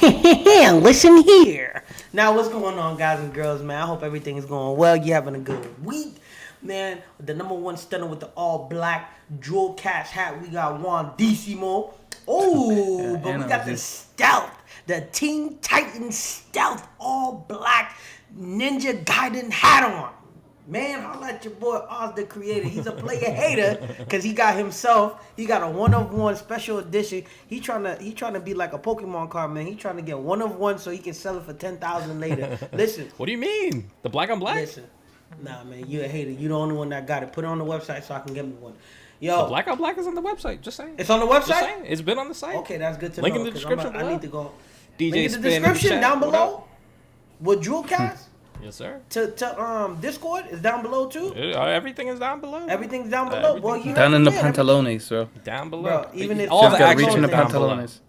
Listen here. Now, what's going on, guys and girls, man? I hope everything is going well. You having a good week, man. The number one stunner with the all black jewel catch hat. We got Juan Decimo. Oh, but we got the stealth, the Teen Titans stealth all black Ninja Gaiden hat on. Man, holla at your boy Oz the Creator. He's a player hater because he got a one-of-one special edition. He trying to be like a Pokemon card, man. He trying to get one of one so he can sell it for 10,000 later. Listen. What do you mean? The black on black? Listen. Nah, man, you a hater. You the only one that got it. Put it on the website so I can get me one. Yo, the black on black is on the website. Just saying. It's on the website? Just saying. It's been on the site. Okay, that's good to Link know. in the description below. I need to go. DJ Link in the Spin description down below. What With Jewel Cast. Yes, sir. To Discord is down below too. Everything is down below. Everything's down below. Well, you down in the pantalones, bro. Down below. Bro, even if all the gotta action reach in is the down below. pantalones.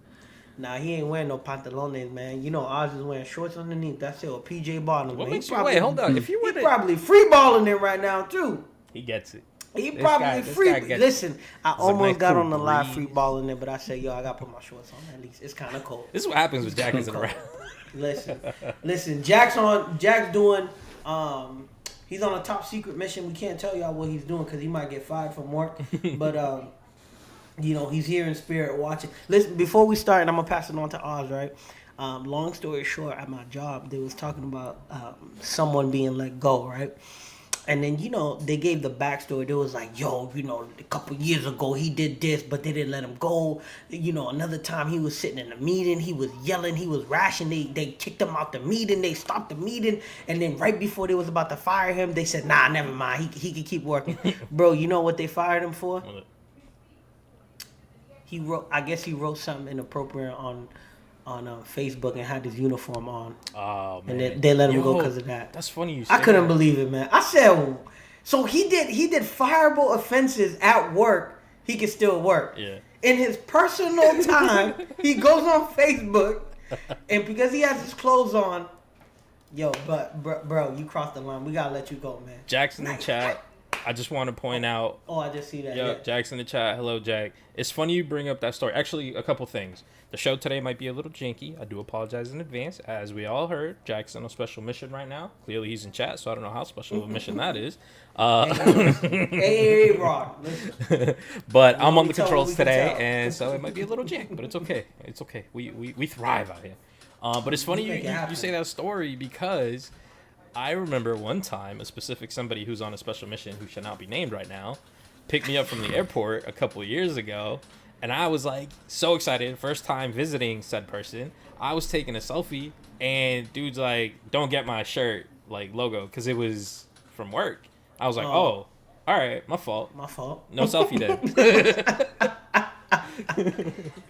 Nah, he ain't wearing no pantalones, man. You know, Oz is wearing shorts underneath. That's it, or PJ bottoms. What Man. makes you wait? Hold on. If you He would, probably free balling it right now too. he gets it. He This probably guy- this free. guy gets Listen, I It's a almost nice got cool on the live breeze. free balling it, but I said, yo, I gotta put my shorts on at least. It's kind of cold. This is what happens with Jack isn't around. Listen. Jack's doing. He's on a top secret mission. We can't tell y'all what he's doing because he might get fired from work. But he's here in spirit watching. Listen, before we start, and I'm gonna pass it on to Oz, right? Long story short, at my job, they was talking about someone being let go, right? And then, they gave the backstory. They was like, yo, a couple years ago, he did this, but they didn't let him go. Another time he was sitting in a meeting. He was yelling. He was rashing. They kicked him out the meeting. They stopped the meeting. And then right before they was about to fire him, they said, nah, never mind. He could keep working. Bro, you know what they fired him for? I guess he wrote something inappropriate on Facebook and had his uniform on. Oh, man. And they let him go because of that. That's funny you said I couldn't that. believe it, man. I said, so he did fireable offenses at work. He could still work. Yeah. In his personal time, he goes on Facebook, and because he has his clothes on, yo, but bro, you crossed the line. We gotta let you go, man. Jack's in the chat. I just want to point out. Oh, I just see that. Yo, Yeah. Jack's in the chat. Hello, Jack. It's funny you bring up that story. Actually, a couple things. The show today might be a little janky. I do apologize in advance. As we all heard, Jack's on a special mission right now. Clearly, he's in chat, so I don't know how special of a mission that is. Hey, Rod. Listen. But I'm on we the tell controls what we can today, tell. and so it might be a little jank, but it's okay. It's okay. We thrive out here. But it's funny you say that story because I remember one time a specific somebody who's on a special mission who should not be named right now picked me up from the airport a couple of years ago, and I was like so excited. First time visiting said person. I was taking a selfie, and dude's like, "Don't get my shirt like logo," because it was from work. I was like, "Oh, all right, my fault. My fault. No selfie then."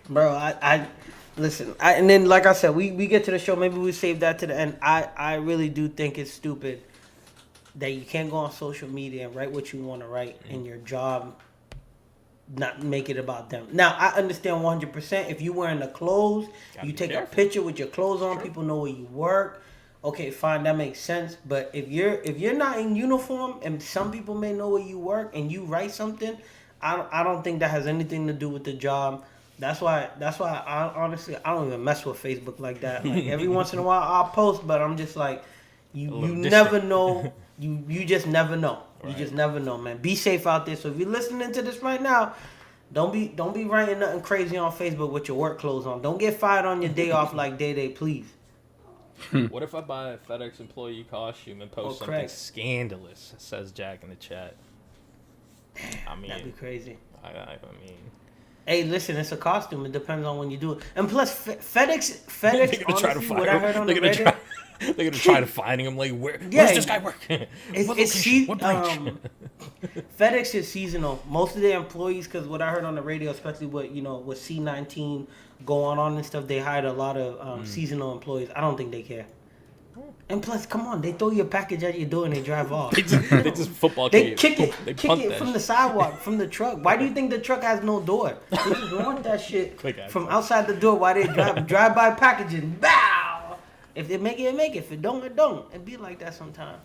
Bro, I listen. And then, like I said, we get to the show. Maybe we save that to the end. I really do think it's stupid that you can't go on social media and write what you want to write in your job, not make it about them. Now, I understand 100%. If you're wearing the clothes, you take a picture with your clothes on, people know where you work. Okay, fine, that makes sense. But if you're not in uniform, and some people may know where you work, and you write something, I don't think that has anything to do with the job. That's why I honestly I don't even mess with Facebook like that. Like every once in a while I'll post, but I'm just like you never know. You just never know. Right. You just never know, man. Be safe out there. So if you're listening to this right now, don't be writing nothing crazy on Facebook with your work clothes on. Don't get fired on your day off like Day, please. What if I buy a FedEx employee costume and post something scandalous? Says Jack in the chat. I mean, that'd be crazy. I mean, hey, listen, it's a costume. It depends on when you do it. And plus, FedEx. Honestly, what I heard on the Reddit. They're gonna try to find him. Like, where's this guy work? What branch? FedEx is seasonal. Most of their employees, because what I heard on the radio, especially with C-19 going on and stuff, they hired a lot of seasonal employees. I don't think they care. And plus, come on, they throw your package at your door and they drive off. they just football. They kick it from the sidewalk, from the truck. Why do you think the truck has no door? They just want that shit from outside the door while they drive by packaging. Bow! If they make it, make it. If it don't, it don't. It be like that sometimes.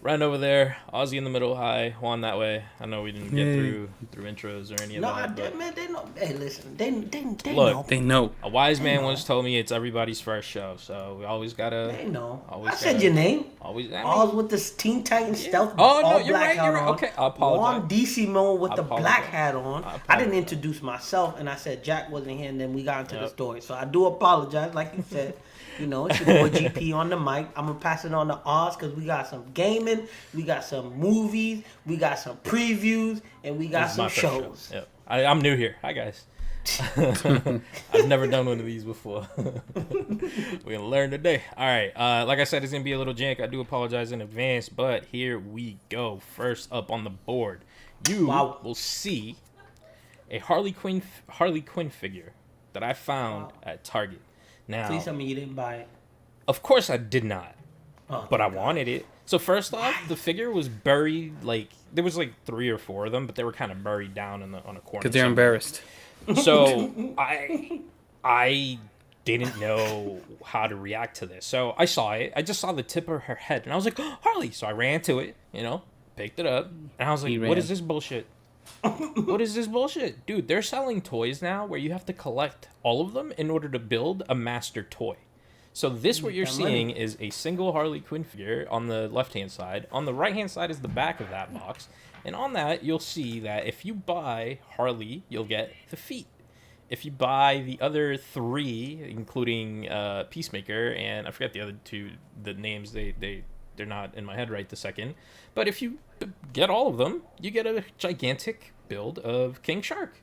Ran over there. Aussie in the middle, high. Juan that way. I know we didn't get through intros or any of No, that. I did, man. They know. Hey, listen. They Look, know. They know. A wise They man know. once told me it's everybody's first show, so we always gotta. They know. Always I said your name. Always. All with this Teen Titans stealth. Oh, no, all you're black right, hat you're right. on. Okay, I apologize. Juan DC mode with I the apologize. black hat on. I I didn't apologize. introduce myself, and I said Jack wasn't here, and then we got into the Yep. story. So I do apologize, like you said. You know, it's your boy GP on the mic. I'm gonna pass it on to Oz because we got some gaming, we got some movies, we got some previews, and we got This is some my first shows. show. Yep. I'm new here. Hi guys. I've never done one of these before. We're gonna learn today. All right. Like I said, it's gonna be a little jank. I do apologize in advance, but here we go. First up on the board, you will see a Harley Quinn figure that I found at Target. Now, Please tell me you didn't buy it. of course I did not, Oh, but I thank God. wanted it. So first off, the figure was buried. Like there was like 3 or 4 of them, but they were kind of buried down on a corner. Because they're somewhere. embarrassed. So I didn't know how to react to this. So I saw it. I just saw the tip of her head, and I was like, oh, Harley. So I ran to it. Picked it up, and I was like, what is this bullshit? What is this bullshit? Dude, they're selling toys now where you have to collect all of them in order to build a master toy. So this, what you're seeing, is a single Harley Quinn figure on the left-hand side. On the right-hand side is the back of that box. And on that, you'll see that if you buy Harley, you'll get the feet. If you buy the other 3, including Peacemaker, and I forget the other 2, the names, they're not in my head right this second. But if you get all of them, you get a gigantic build of King Shark.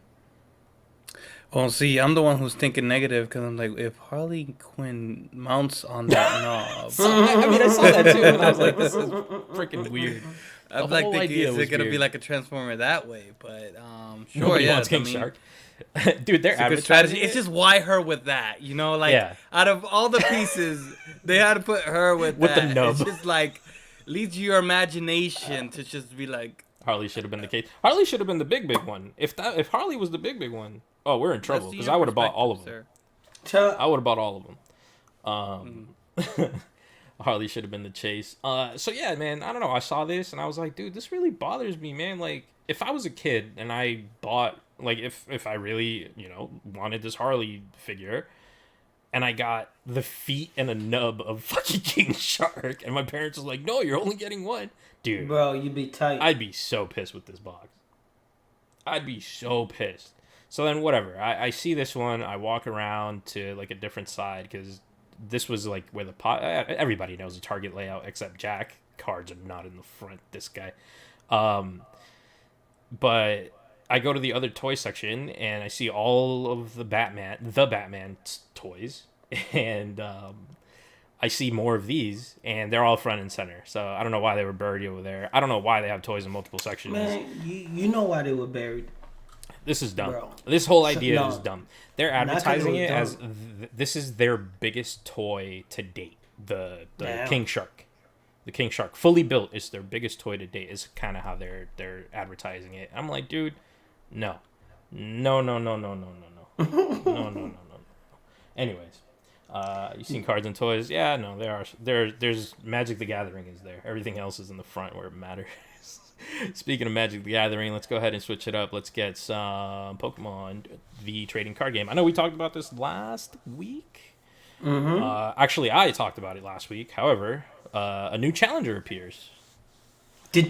Well, see, I'm the one who's thinking negative because I'm like, if Harley Quinn mounts on that knob, I saw that too, and I was like, this is freaking weird. I'm The like whole thinking, idea is was it gonna be weird. like a Transformer that way? But sure, Nobody yeah, wants King Shark. Dude, they're It's a good advertising strategy. it. It's just why her with that, like Yeah. out of all the pieces, they had to put her with the that. nub. It's just like leads your imagination to just be like, Harley should have been the case. Harley should have been the big one. If Harley was the big one, oh, we're in trouble that's because your I would have bought all of perspective, them. sir. I would have bought all of them. Harley should have been the chase. So yeah, man, I don't know. I saw this and I was like, dude, this really bothers me, man. Like, if I was a kid and I bought, like, if I really, wanted this Harley figure, and I got the feet and a nub of fucking King Shark, and my parents was like, no, you're only getting one, dude. Bro, you'd be tight. I'd be so pissed with this box. I'd be so pissed. So then, whatever. I see this one. I walk around to like a different side because this was like where the pot. Everybody knows the Target layout except Jack. Cards are not in the front. This guy. But I go to the other toy section and I see all of the Batman toys, and I see more of these, and they're all front and center. So I don't know why they were buried over there. I don't know why they have toys in multiple sections. Man, you know why they were buried. This is dumb. Bro. This whole idea No. is dumb. They're Not 'cause advertising it it was as this is their biggest toy to date. The Damn. King Shark. The King Shark, fully built, is their biggest toy to date. Is kind of how they're advertising it. I'm like, dude, no. Anyways, you seen cards and toys? Yeah, no, there's Magic the Gathering is there. Everything else is in the front where it matters. Speaking of Magic the Gathering, let's go ahead and switch it up. Let's get some Pokemon, the trading card game. I know we talked about this last week. Mm-hmm. Actually, I talked about it last week. However, a new challenger appears. Well,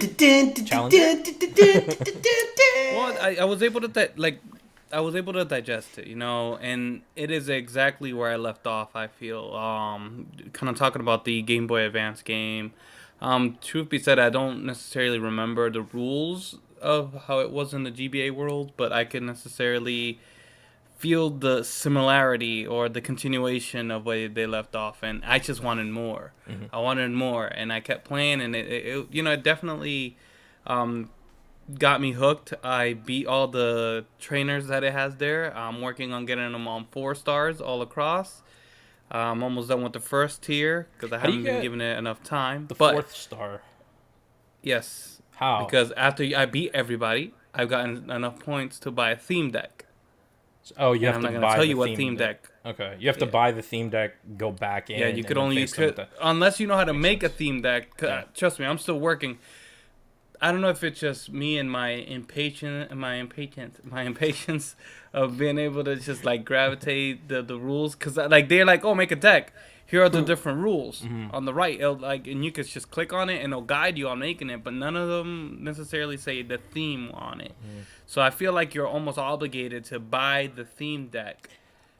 I was able to I was able to digest it, and it is exactly where I left off. I feel kind of talking about the Game Boy Advance game. Truth be said, I don't necessarily remember the rules of how it was in the GBA world, but I can necessarily feel the similarity or the continuation of where they left off, and I just wanted more. I wanted more, and I kept playing, and it definitely got me hooked. I beat all the trainers that it has there. I'm working on getting them on 4 stars all across. I'm almost done with the first tier because I haven't been giving it enough time. The 4th star. Yes. How? Because after I beat everybody, I've gotten enough points to buy a theme deck. Oh, you have I'm to not buy gonna tell you the what theme deck. Okay, you have to buy the theme deck, go back in. Yeah, you could and only face them with the- unless you know how to make a sense. theme deck. Trust me, I'm still working. I don't know if it's just me and my impatience of being able to just like gravitate the rules, because like they're like, oh, make a deck. Here are the different rules on the right. It'll, like, and you can just click on it and it'll guide you on making it, but none of them necessarily say the theme on it. So I feel like you're almost obligated to buy the theme deck.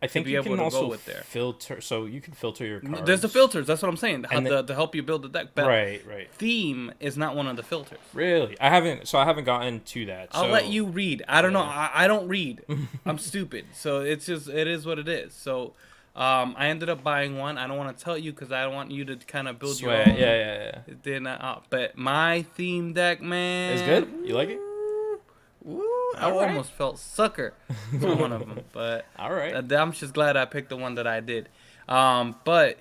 I think be you able can to also go with there. filter. So you can filter your cards. There's the filters. That's what I'm saying. And To help you build the deck. But right. theme is not one of the filters. Really, I haven't gotten to that. I'll so, let you read. I don't know. I don't read. I'm stupid. So it is what it is. So I ended up buying one. I don't want to tell you because I don't want you to kind of build your own. Yeah. Then but my theme deck, man, It's good. You like it? Woo, I almost felt sucker for one of them, but All right. I'm just glad I picked the one that I did. But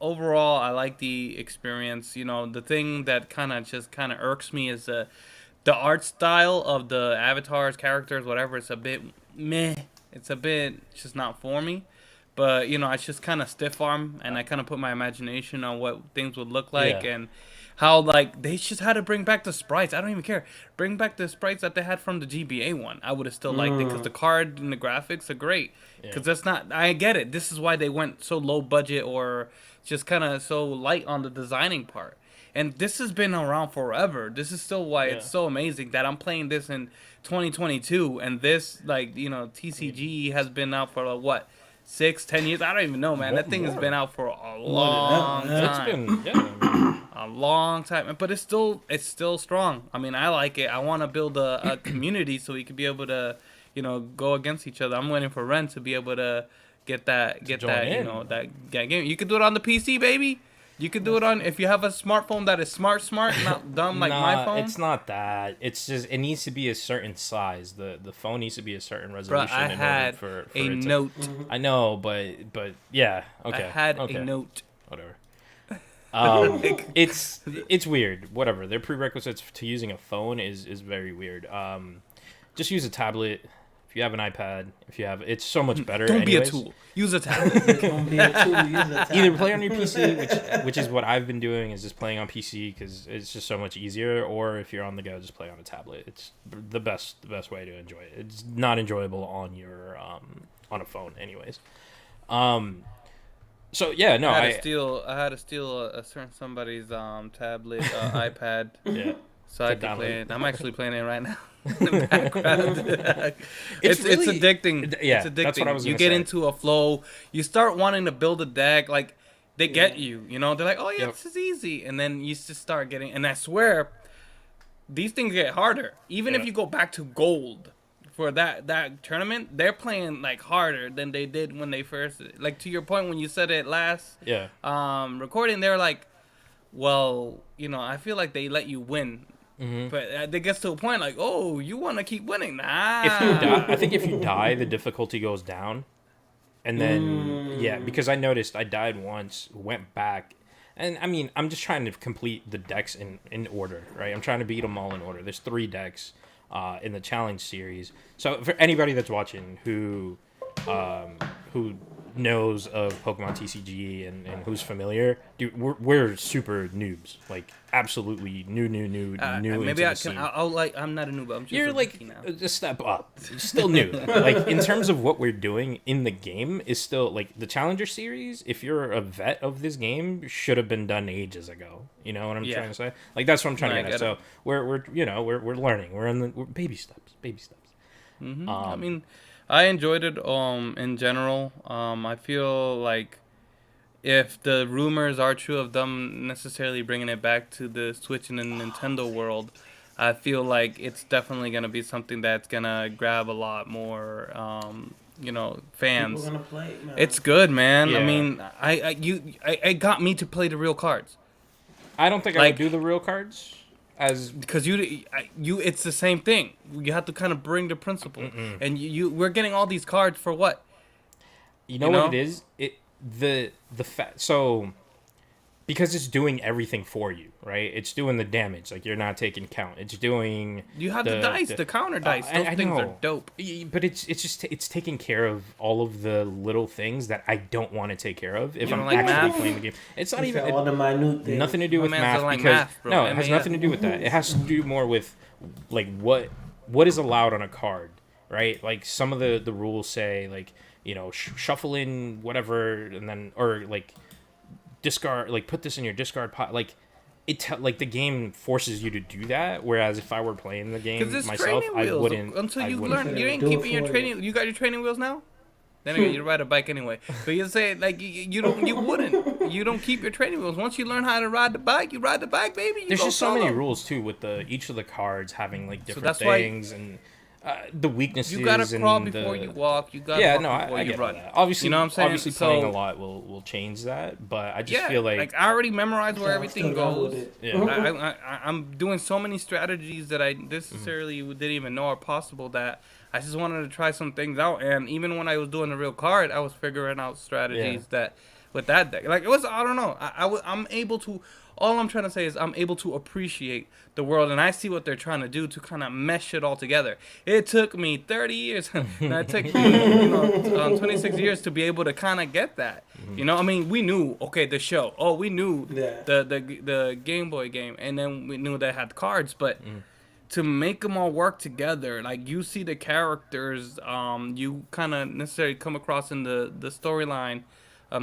overall, I like the experience. The thing that kind of irks me is the art style of the avatars, characters, whatever. It's a bit meh. It's a bit just not for me. But I just kind of stiff arm, and I kind of put my imagination on what things would look like, and how like they just had to bring back the sprites. I don't even care. Bring back the sprites that they had from the GBA one. I would have still liked it because the card and the graphics are great. Because that's not. I get it. This is why they went so low budget or just kind of so light on the designing part. And this has been around forever. This is still why it's so amazing that I'm playing this in 2022, and this TCG has been out for what. 6-10 years. I don't even know, man. That thing has been out for a long time. It's been a long time, but it's still strong. I mean, I like it. I want to build a community so we could be able to, go against each other. I'm waiting for Ren to be able to get that that game. You could do it on the PC, baby. You could do it on if you have a smartphone that is smart, not dumb like my phone. It's not that. It's just it needs to be a certain size. The phone needs to be a certain resolution. Bro, I had for a Note. I know, but yeah, okay. I had okay. a Note. Whatever. It's weird. Whatever. Their prerequisites to using a phone is very weird. Just use a tablet. If you have an iPad, it's so much better. Don't anyways. be a tool. Use a tablet. Don't be a tool. Use a tablet. Either play on your PC, which is what I've been doing, is just playing on PC because it's just so much easier. Or if you're on the go, just play on a tablet. It's the best way to enjoy it. It's not enjoyable on your on a phone, anyways. So yeah, no, I had to steal a certain somebody's tablet, iPad. Yeah. So I can play it. I'm actually playing it right now. In the background. it's addicting. Yeah, it's addicting. that's what I was You gonna get say. into a flow. You start wanting to build a deck. Like they get you. They're like, oh yeah, this is easy. And then you just start getting. And I swear, these things get harder. Even if you go back to gold for that tournament, they're playing like harder than they did when they first. Like to your point when you said it last. Yeah. Recording, they're like, well, I feel like they let you win. Mm-hmm. But it gets to a point like, oh, you want to keep winning? Nah. I think if you die, the difficulty goes down. And then, because I noticed I died once, went back. And, I mean, I'm just trying to complete the decks in order, right? I'm trying to beat them all in order. There's 3 decks in the challenge series. So, for anybody that's watching who knows of Pokemon TCG and who's familiar, dude, we're super noobs, like absolutely new maybe into the scene. I'm not a noob. I'm just You're a like now. Just step up. You're still new. Like in terms of what we're doing in the game is still like the Challenger series. If you're a vet of this game, should have been done ages ago. You know what I'm trying to say? Like that's what I'm trying to get at. So we're learning. We're baby steps. Mm-hmm. I mean, I enjoyed it in general. I feel like if the rumors are true of them necessarily bringing it back to the Switch and the Nintendo world, I feel like it's definitely going to be something that's going to grab a lot more fans. People gonna play, man. It's good, man. Yeah. I mean, I got me to play the real cards. I don't think I would do the real cards. Because it's the same thing. You have to kind of bring the principle, and we're getting all these cards for what? You know what it is? So because it's doing everything for you, right? It's doing the damage. Like, you're not taking count. It's doing. You have the dice, the counter dice. Those things are dope. But it's taking care of all of the little things that I don't want to take care of if I'm like actually math? playing the game. It's not even all the minute things. nothing to do with man's math don't like because math, bro. no, it has MAF. nothing to do with that. It has to do more with like what is allowed on a card, right? Like some of the rules say like, you know, shuffle in whatever and then or like discard, like put this in your discard pot, like like the game forces you to do that, whereas if I were playing the game myself I wouldn't. Until you wouldn't. learn, you ain't keeping your training. You got your training wheels now. Then again, you ride a bike anyway. But you say like you don't keep your training wheels. Once you learn how to ride the bike, you ride the bike, baby. There's just so many rules too with each of the cards having like different things and the weaknesses. You gotta crawl and before you walk. You gotta walk before I you get run. that. Obviously, you know what I'm saying? Obviously, playing a lot will change that. But I just feel like I already memorized where everything goes. Yeah. I'm doing so many strategies that I necessarily didn't even know are possible that I just wanted to try some things out. And even when I was doing the real card, I was figuring out strategies that with that deck. Like it was, I don't know. I'm able to. All I'm trying to say is I'm able to appreciate the world, and I see what they're trying to do to kind of mesh it all together. It took me 30 years, and it took me 26 years to be able to kind of get that. You know, I mean, we knew, okay, the show. Oh, we knew the Game Boy game, and then we knew they had cards, but to make them all work together, like you see the characters, you kind of necessarily come across in the storyline.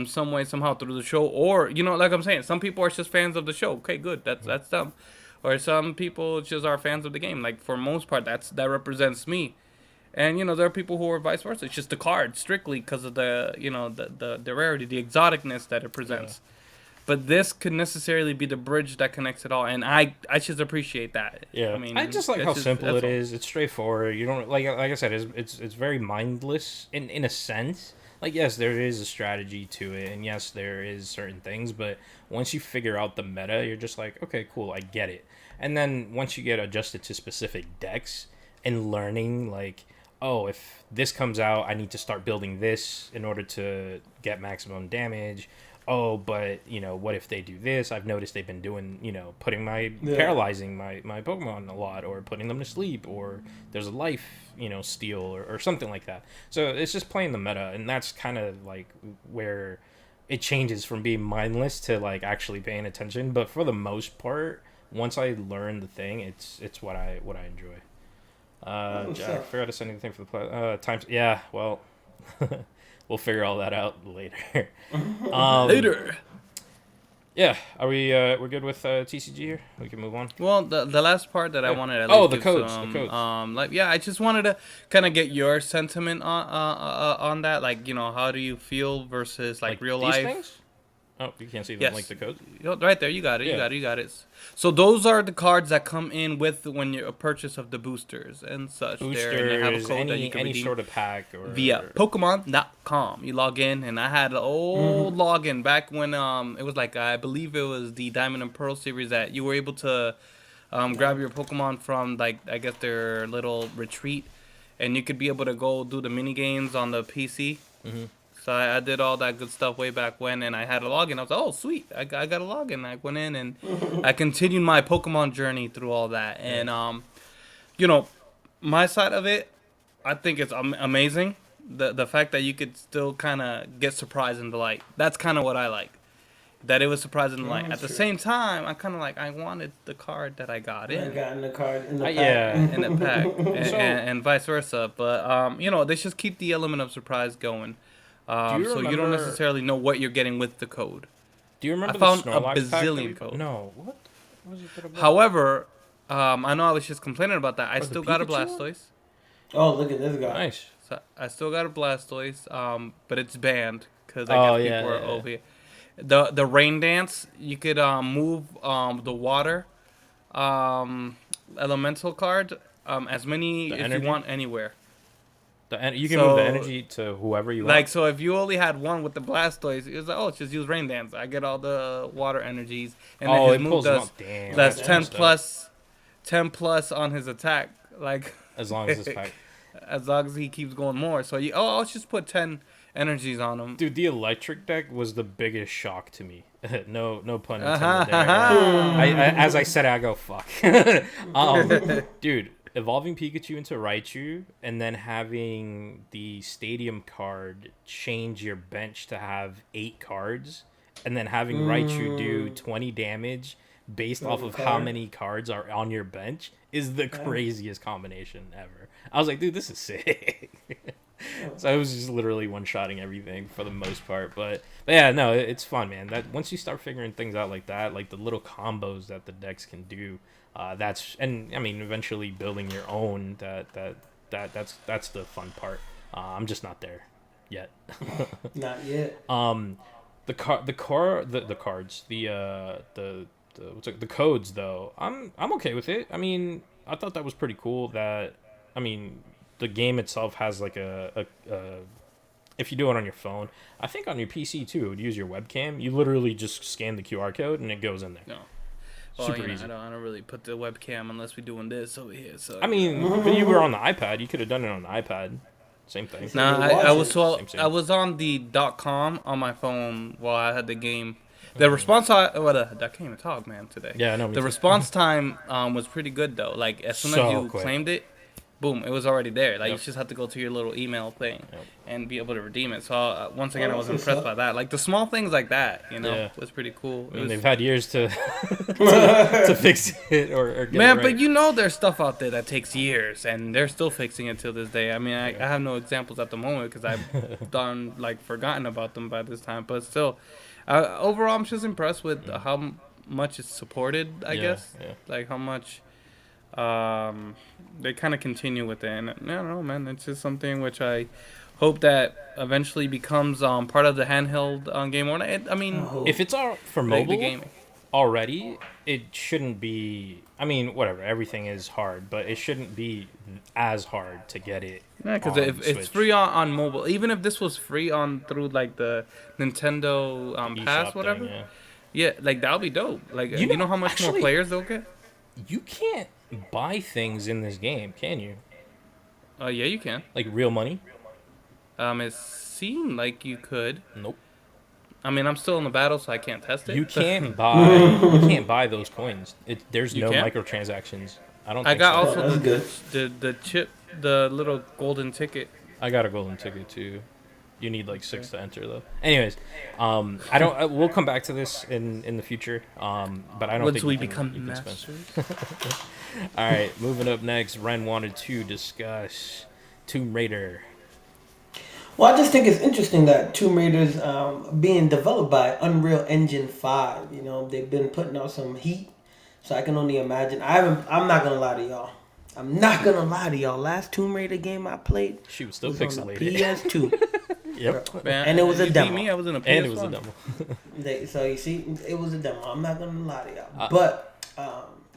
Some way, somehow through the show, or like I'm saying, some people are just fans of the show. Okay, good, that's them. Or some people just are fans of the game. Like for most part, that represents me. And there are people who are vice versa. It's just the card strictly because of the the rarity, the exoticness that it presents. Yeah. But this could necessarily be the bridge that connects it all, and I just appreciate that. Yeah, I mean, I just like how simple it is. It's straightforward. You don't like I said, it's very mindless in a sense. Like, yes, there is a strategy to it, and yes, there is certain things, but once you figure out the meta, you're just like, okay, cool, I get it. And then once you get adjusted to specific decks and learning, like, oh, if this comes out, I need to start building this in order to get maximum damage. Oh, but, what if they do this? I've noticed they've been doing, paralyzing my Pokemon a lot, or putting them to sleep, or there's a life, steal, or something like that. So it's just playing the meta, and that's kind of, like, where it changes from being mindless to, like, actually paying attention. But for the most part, once I learn the thing, it's what I enjoy. Jack, forgot to send anything for the times. Yeah, well... We'll figure all that out later. Later. Yeah, are we're good with TCG here? We can move on. Well, the last part that I wanted to the codes. I just wanted to kind of get your sentiment on that. Like, how do you feel versus like real life? Things? Oh, you can't see them, like the codes? Right there, you got it. You got it. So those are the cards that come in with when you a purchase of the boosters and such. Boosters, there, and they have a code that you can any redeem sort of pack or via Pokemon.com. You log in, and I had an old login back when it was like I believe it was the Diamond and Pearl series that you were able to grab your Pokemon from like I guess their little retreat, and you could be able to go do the mini games on the PC. Mm-hmm. So I did all that good stuff way back when, and I had a login. I was like, oh, sweet. I got a login. I went in, and I continued my Pokemon journey through all that. And, my side of it, I think it's amazing. The fact that you could still kind of get surprised and delight. That's kind of what I like. That it was surprising and delight. At the same time, I kind of like, I wanted the card that I got in. I got in the card in the pack. Yeah. In the pack. and vice versa. But, they just keep the element of surprise going. So you don't necessarily know what you're getting with the code. Do you remember I found the a Snorlax bazillion codes. No. What was it about? However, I know I was just complaining about that. I still got a Blastoise. Oh, look at this guy. Nice. So I still got a Blastoise, but it's banned because I guess people are over here. The Rain Dance, you could move the water elemental card as many as you want anywhere. You can move the energy to whoever you want. Like, so if you only had one with the Blastoise, it was like, just use Rain Dance. I get all the water energies. And then his move does 10 plus on his attack. Like, as long as it's packed. As long as he keeps going more. So, let's just put 10 energies on them. Dude, the electric deck was the biggest shock to me. No pun intended there. As I said, I go fuck. Dude, evolving Pikachu into Raichu and then having the stadium card change your bench to have 8 cards, and then having Raichu do 20 damage based off of how many cards are on your bench is the craziest combination ever. I was like, dude, this is sick. So I was just literally one-shotting everything for the most part, but yeah, no, it's fun, man. That once you start figuring things out like that, like the little combos that the decks can do, and I mean, eventually building your own. That's the fun part. I'm just not there yet. Not yet. The cards, the codes though. I'm okay with it. I mean, I thought that was pretty cool. The game itself has like a if you do it on your phone, I think on your PC too, it would use your webcam. You literally just scan the QR code and it goes in there. No. Well, Super easy. I don't really put the webcam unless we're doing this over here. So I mean, but you were on the iPad. You could have done it on the iPad. Same thing. Nah, I was on the .com on my phone while I had the game. The response time, I can't even talk, man, today. Yeah, no. The response time was pretty good though. Like as soon as you claimed it, boom, it was already there. Like you just have to go to your little email thing and be able to redeem it. So once again, I was impressed by that. Like the small things like that, was pretty cool. I mean, they've had years to to fix it or get man, it right. but there's stuff out there that takes years, and they're still fixing it till this day. I mean, I have no examples at the moment because I've done forgotten about them by this time. But still, overall, I'm just impressed with how much it's supported. I guess, like how much. They kind of continue with it, and I don't know, man. It's just something which I hope that eventually becomes part of the handheld game. I mean, if it's all for mobile already, it shouldn't be. I mean, whatever. Everything is hard, but it shouldn't be as hard to get it. Yeah, because if it's free on mobile, even if this was free through like the Nintendo Pass, whatever. Thing, yeah, like that would be dope. Like you know how much more players they'll get. You can't buy things in this game, can you? Yeah, you can. Like real money? It seemed like you could. Nope. I mean, I'm still in the battle, so I can't test it. You can't buy those coins. There's no microtransactions. I don't. I got so. also the chip, the little golden ticket. I got a golden ticket too. You need like 6 to enter though. Anyways, I don't. We'll come back to this in the future. But I don't think we become masters. All right, moving up next. Ren wanted to discuss Tomb Raider. Well, I just think it's interesting that Tomb Raider's being developed by Unreal Engine 5. They've been putting out some heat, so I can only imagine. I'm not gonna lie to y'all. Last Tomb Raider game I played, she was still pixelated. On the PS2. Yep. Man, and it was a demo. Me, I was in a PS1. And it was a demo. So you see, it was a demo. I'm not gonna lie to y'all, but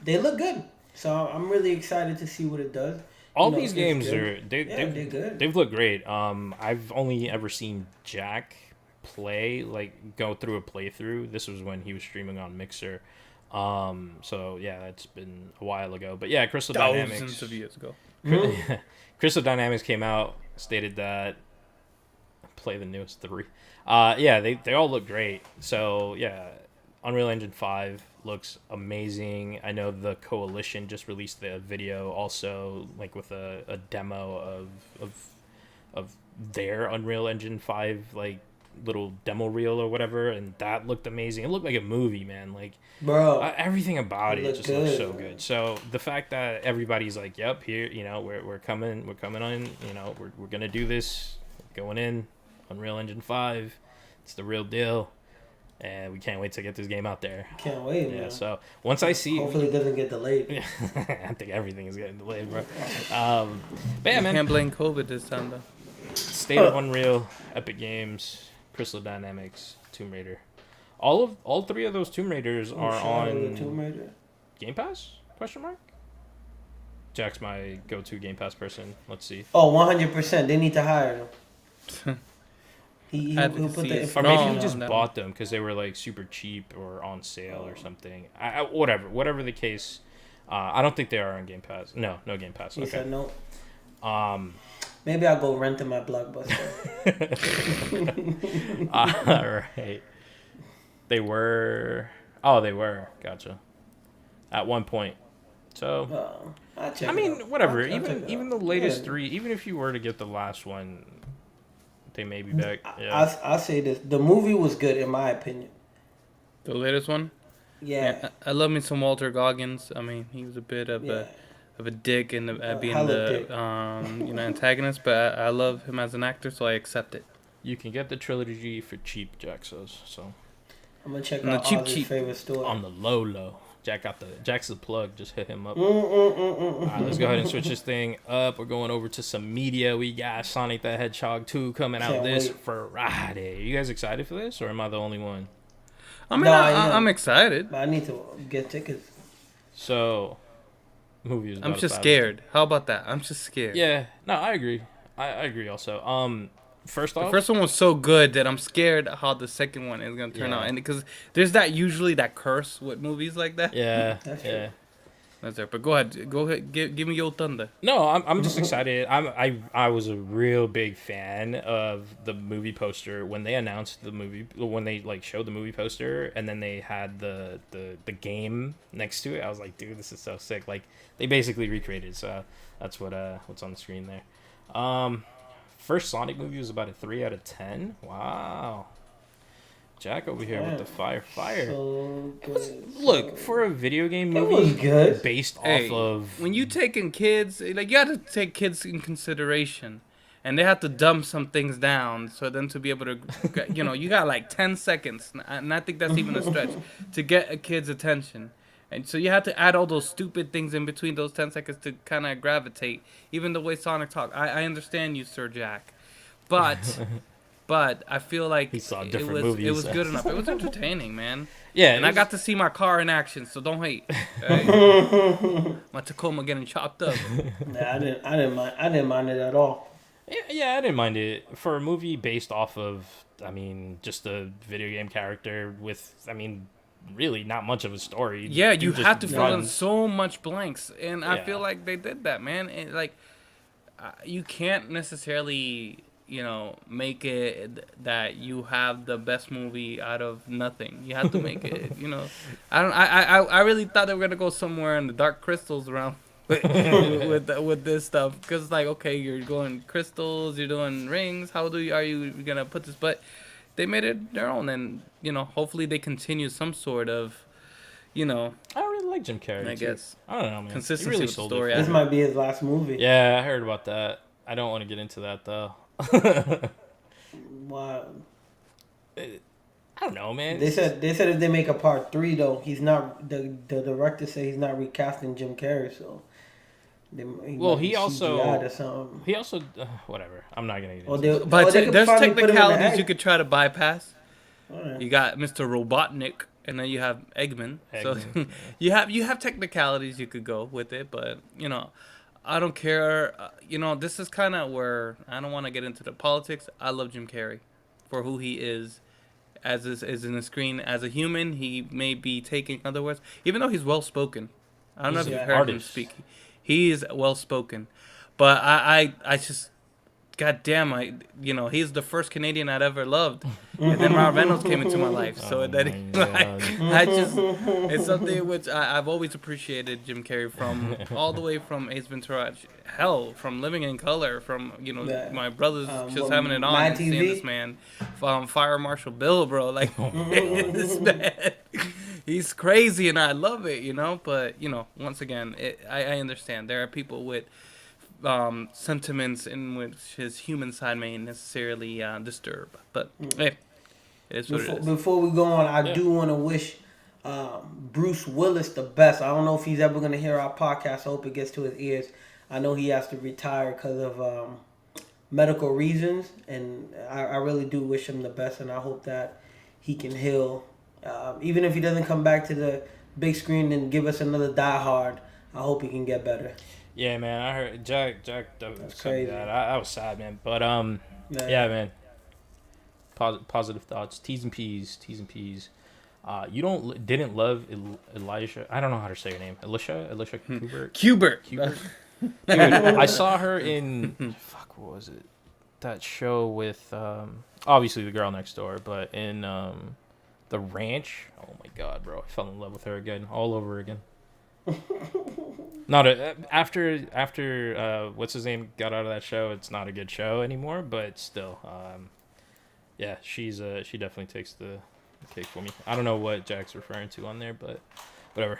they look good. So I'm really excited to see what it does. All these games they're good. They've looked great. I've only ever seen Jack play, go through a playthrough. This was when he was streaming on Mixer. So yeah, that's been a while ago. But yeah, Crystal Dynamics. Thousands of years ago. Crystal Dynamics came out, stated that play the newest 3. Yeah, they all look great. So yeah, Unreal Engine 5 looks amazing. I know the Coalition just released the video also, with a demo of their Unreal Engine 5 little demo reel or whatever, and that looked amazing. It looked like a movie, man. Bro, everything about it just looks so good. So the fact that everybody's like, "Yep, here, we're coming on, we're gonna do this, going in Unreal Engine 5, it's the real deal." And we can't wait to get this game out there. Can't wait, man. Yeah, so once I see... Hopefully it doesn't get delayed. I think everything is getting delayed, bro. But yeah, man. Can't blame COVID this time, though. State of Unreal, Epic Games, Crystal Dynamics, Tomb Raider. All 3 of those Tomb Raiders are on... Tomb Raider? Game Pass? Question mark? Jack's my go-to Game Pass person. Let's see. Oh, 100%. They need to hire him. He put the information. Or maybe he just bought them because they were super cheap or on sale or something. Whatever the case, I don't think they are on Game Pass. No Game Pass. He said no. Maybe I'll go rent them at Blockbuster. All right. They were. Oh, they were. Gotcha. At one point. So. I mean, whatever. Even the latest three. Even if you were to get the last one, they may be back. Yeah. I'll say this: the movie was good in my opinion. The latest one. Yeah. I love me some Walter Goggins. I mean, he was a bit of a dick and being the antagonist, but I love him as an actor, so I accept it. You can get the trilogy for cheap, Jack says. So I'm gonna check out Ozzy's favorite store on the low. Jack's the plug. Just hit him up. All right, let's go ahead and switch this thing up. We're going over to some media. We got Sonic the Hedgehog 2 coming out this Friday. Are you guys excited for this, or am I the only one? I mean, I'm excited. But I need to get tickets. So, movie is. I'm just scared. How about that? I'm just scared. Yeah. No, I agree. I agree also. First off, the first one was so good that I'm scared how the second one is gonna turn out, and because there's usually that curse with movies like that. Yeah. That's there. But go ahead. Give me your thunder. No, I'm just excited. I was a real big fan of the movie poster when they announced the movie, when they showed the movie poster, and then they had the game next to it. I was like, dude, this is so sick. Like, they basically recreated. So that's what's on the screen there. First Sonic movie was about a 3 out of 10. Wow. Jack over here with the fire. So good. Look, for a video game movie, it was good. Based off of... When you taking kids, you have to take kids in consideration. And they have to dumb some things down so then to be able to, you got 10 seconds. And I think that's even a stretch to get a kid's attention. And so you have to add all those stupid things in between those 10 seconds to kind of gravitate. Even the way Sonic talks. I understand you, Sir Jack. But I feel like he saw different movies. It was good enough. It was entertaining, man. Yeah, and I got to see my car in action, so don't hate. Right? My Tacoma getting chopped up. Nah, I didn't mind it at all. Yeah, I didn't mind it for a movie based off of. I mean, just a video game character with. I mean, really not much of a story. Yeah, you have to fill in so much blanks, and I feel like they did that, man. And you can't necessarily. Make it that you have the best movie out of nothing. You have to make it. I really thought they were gonna go somewhere in the Dark Crystals around with this stuff, because okay, you're going crystals, you're doing rings. How are you gonna put this? But they made it their own, and hopefully they continue some sort of. I don't really like Jim Carrey. I guess I don't know, man. Consistency really with the story. This might be his last movie. Yeah, I heard about that. I don't want to get into that though. Wow. I don't know, man. They said if they make a part 3 though, he's not the director said he's not recasting Jim Carrey, so. He also whatever. I'm not gonna get into it. But there's technicalities you could try to bypass. Right. You got Mr. Robotnik, and then you have Eggman. So you have technicalities you could go with it, but I don't care. This is kind of where I don't want to get into the politics. I love Jim Carrey for who he is, as in the screen. As a human, he may be taking other words, even though he's well spoken. I don't know if you've heard him speak. He is well spoken, but I just. God damn, he's the first Canadian I'd ever loved, and then Ryan Reynolds came into my life. So it's something which I've always appreciated Jim Carrey from all the way from Ace Ventura, from Living in Color, from my brothers just having it on and seeing this man, Fire Marshal Bill, bro, this man, he's crazy and I love it, But once again, I understand there are people with. Sentiments in which his human side may necessarily disturb, but hey, it is what it is. Before we go on, I do want to wish Bruce Willis the best. I don't know if he's ever going to hear our podcast. I hope it gets to his ears. I know he has to retire because of medical reasons, and I really do wish him the best, and I hope that he can heal. Even if he doesn't come back to the big screen and give us another Die Hard, I hope he can get better. Yeah, man, I heard Jack said that. I was sad, man. But yeah, man. Positive thoughts. T's and P's. You didn't love Elijah. I don't know how to say your name. Alicia Kubert. Dude, I saw her in fuck, what was it? That show with obviously the girl next door, but in the ranch. Oh my god, bro! I fell in love with her again, all over again. Not after what's his name got out of that show. It's not a good show anymore, but still, yeah, she definitely takes the cake for me. I don't know what Jack's referring to on there, but whatever.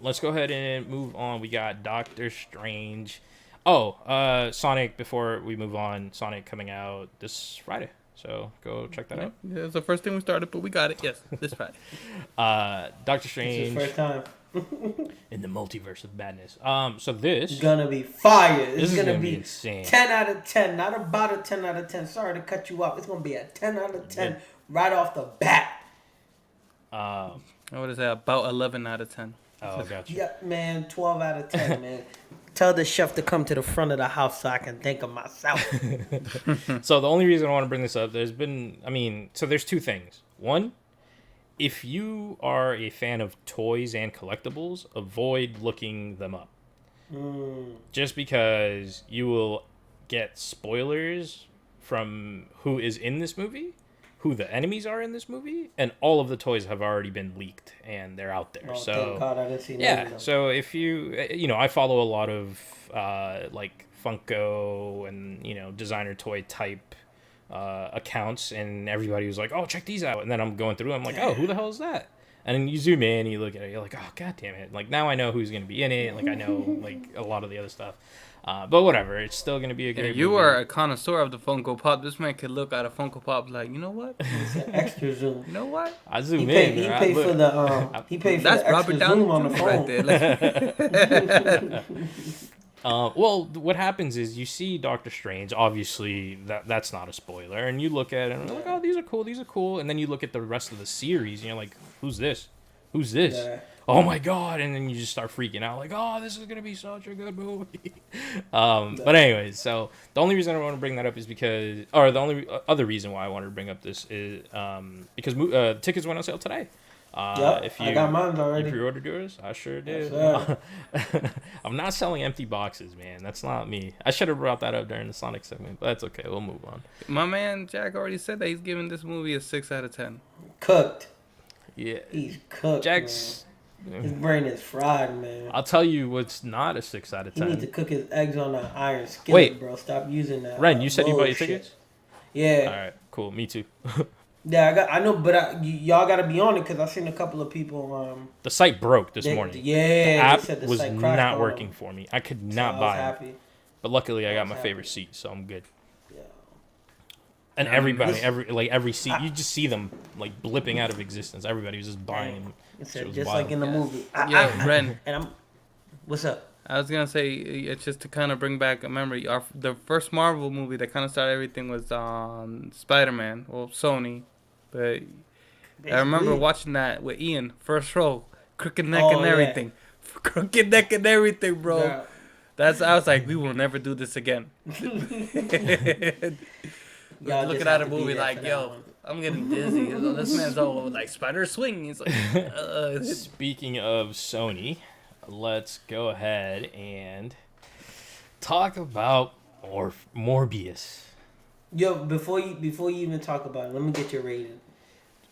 Let's go ahead and move on. We got Doctor Strange. Oh, Sonic. Before we move on, Sonic coming out this Friday. So go check that out. Yeah, it's the first thing we started, but we got it. Yes, this Friday. Doctor Strange. It's his first time. In the multiverse of madness. So this is gonna be fire. This is gonna be insane. 10 out of 10. Not about a 10 out of 10. Sorry to cut you off. It's gonna be a 10 out of 10 right off the bat. I would say about 11 out of 10. Oh, gotcha. Yeah, man, 12 out of 10, man. Tell the chef to come to the front of the house so I can think of myself. So the only reason I want to bring this up, there's two things. One, if you are a fan of toys and collectibles, avoid looking them up. Just because you will get spoilers from who is in this movie, who the enemies are in this movie, and all of the toys have already been leaked and they're out there. So thank God I didn't see none of them. So if I follow a lot of like Funko and designer toy type accounts, and everybody was like, oh, check these out, and then I'm going through, I'm like, oh, who the hell is that? And then you zoom in, you look at it, you're like, oh, god damn it, like now I know who's gonna be in it, like I know like a lot of the other stuff, but whatever, it's still gonna be a great You movie. are a connoisseur of the Funko Pop. This man could look at a Funko Pop like, you know what? It's an extra zoom. You know what? I zoom He paid in. for the That's extra Robert Downey zoom on the Jr. phone. right there. Well, what happens is you see Doctor Strange. Obviously, that's not a spoiler, and you look at it and you're like, oh, these are cool. And then you look at the rest of the series, and you're like, who's this? Yeah. Oh my god! And then you just start freaking out, like, oh, this is gonna be such a good movie. But anyways, so the only reason I want to bring that up is because, or the only other reason why I wanted to bring up this is because tickets went on sale today. Yep, I got mine already. You pre-ordered yours? I sure did. Yes, I'm not selling empty boxes, man. That's not me. I should have brought that up during the Sonic segment, but that's okay. We'll move on. My man Jack already said that he's giving this movie a 6 out of 10. Cooked. Yeah. He's cooked, Jack's... man. His brain is fried, man. I'll tell you what's not a 6 out of 10. He needs to cook his eggs on an iron skillet, bro. Stop using that. Ren, you said you bought your tickets? Yeah. All right, cool. Me too. Yeah, I know, but y'all got to be on it because I've seen a couple of people. The site broke this morning. Yeah, the app they said the was site crashed not on working them. for me. I could So not I was buy happy. it. But luckily, I got my happy. favorite seat, so I'm good. Yeah. And everybody, every seat, you just see them like blipping out of existence. Everybody was just buying them. It's Shit was just wild. like in the movie. Yeah, Ren. And what's up? I was gonna say, it's just to kind of bring back a memory. The first Marvel movie that kind of started everything was Spider-Man. Well, Sony, but I remember watching that with Ian, first row, crooked neck and everything, crooked neck and everything, bro. Yeah. I was like, we will never do this again. Looking at a movie like, yo, I'm getting dizzy. This man's all like spider swing. He's like, Speaking of Sony, let's go ahead and talk about Morbius. Yo, before you even talk about it, let me get your rating.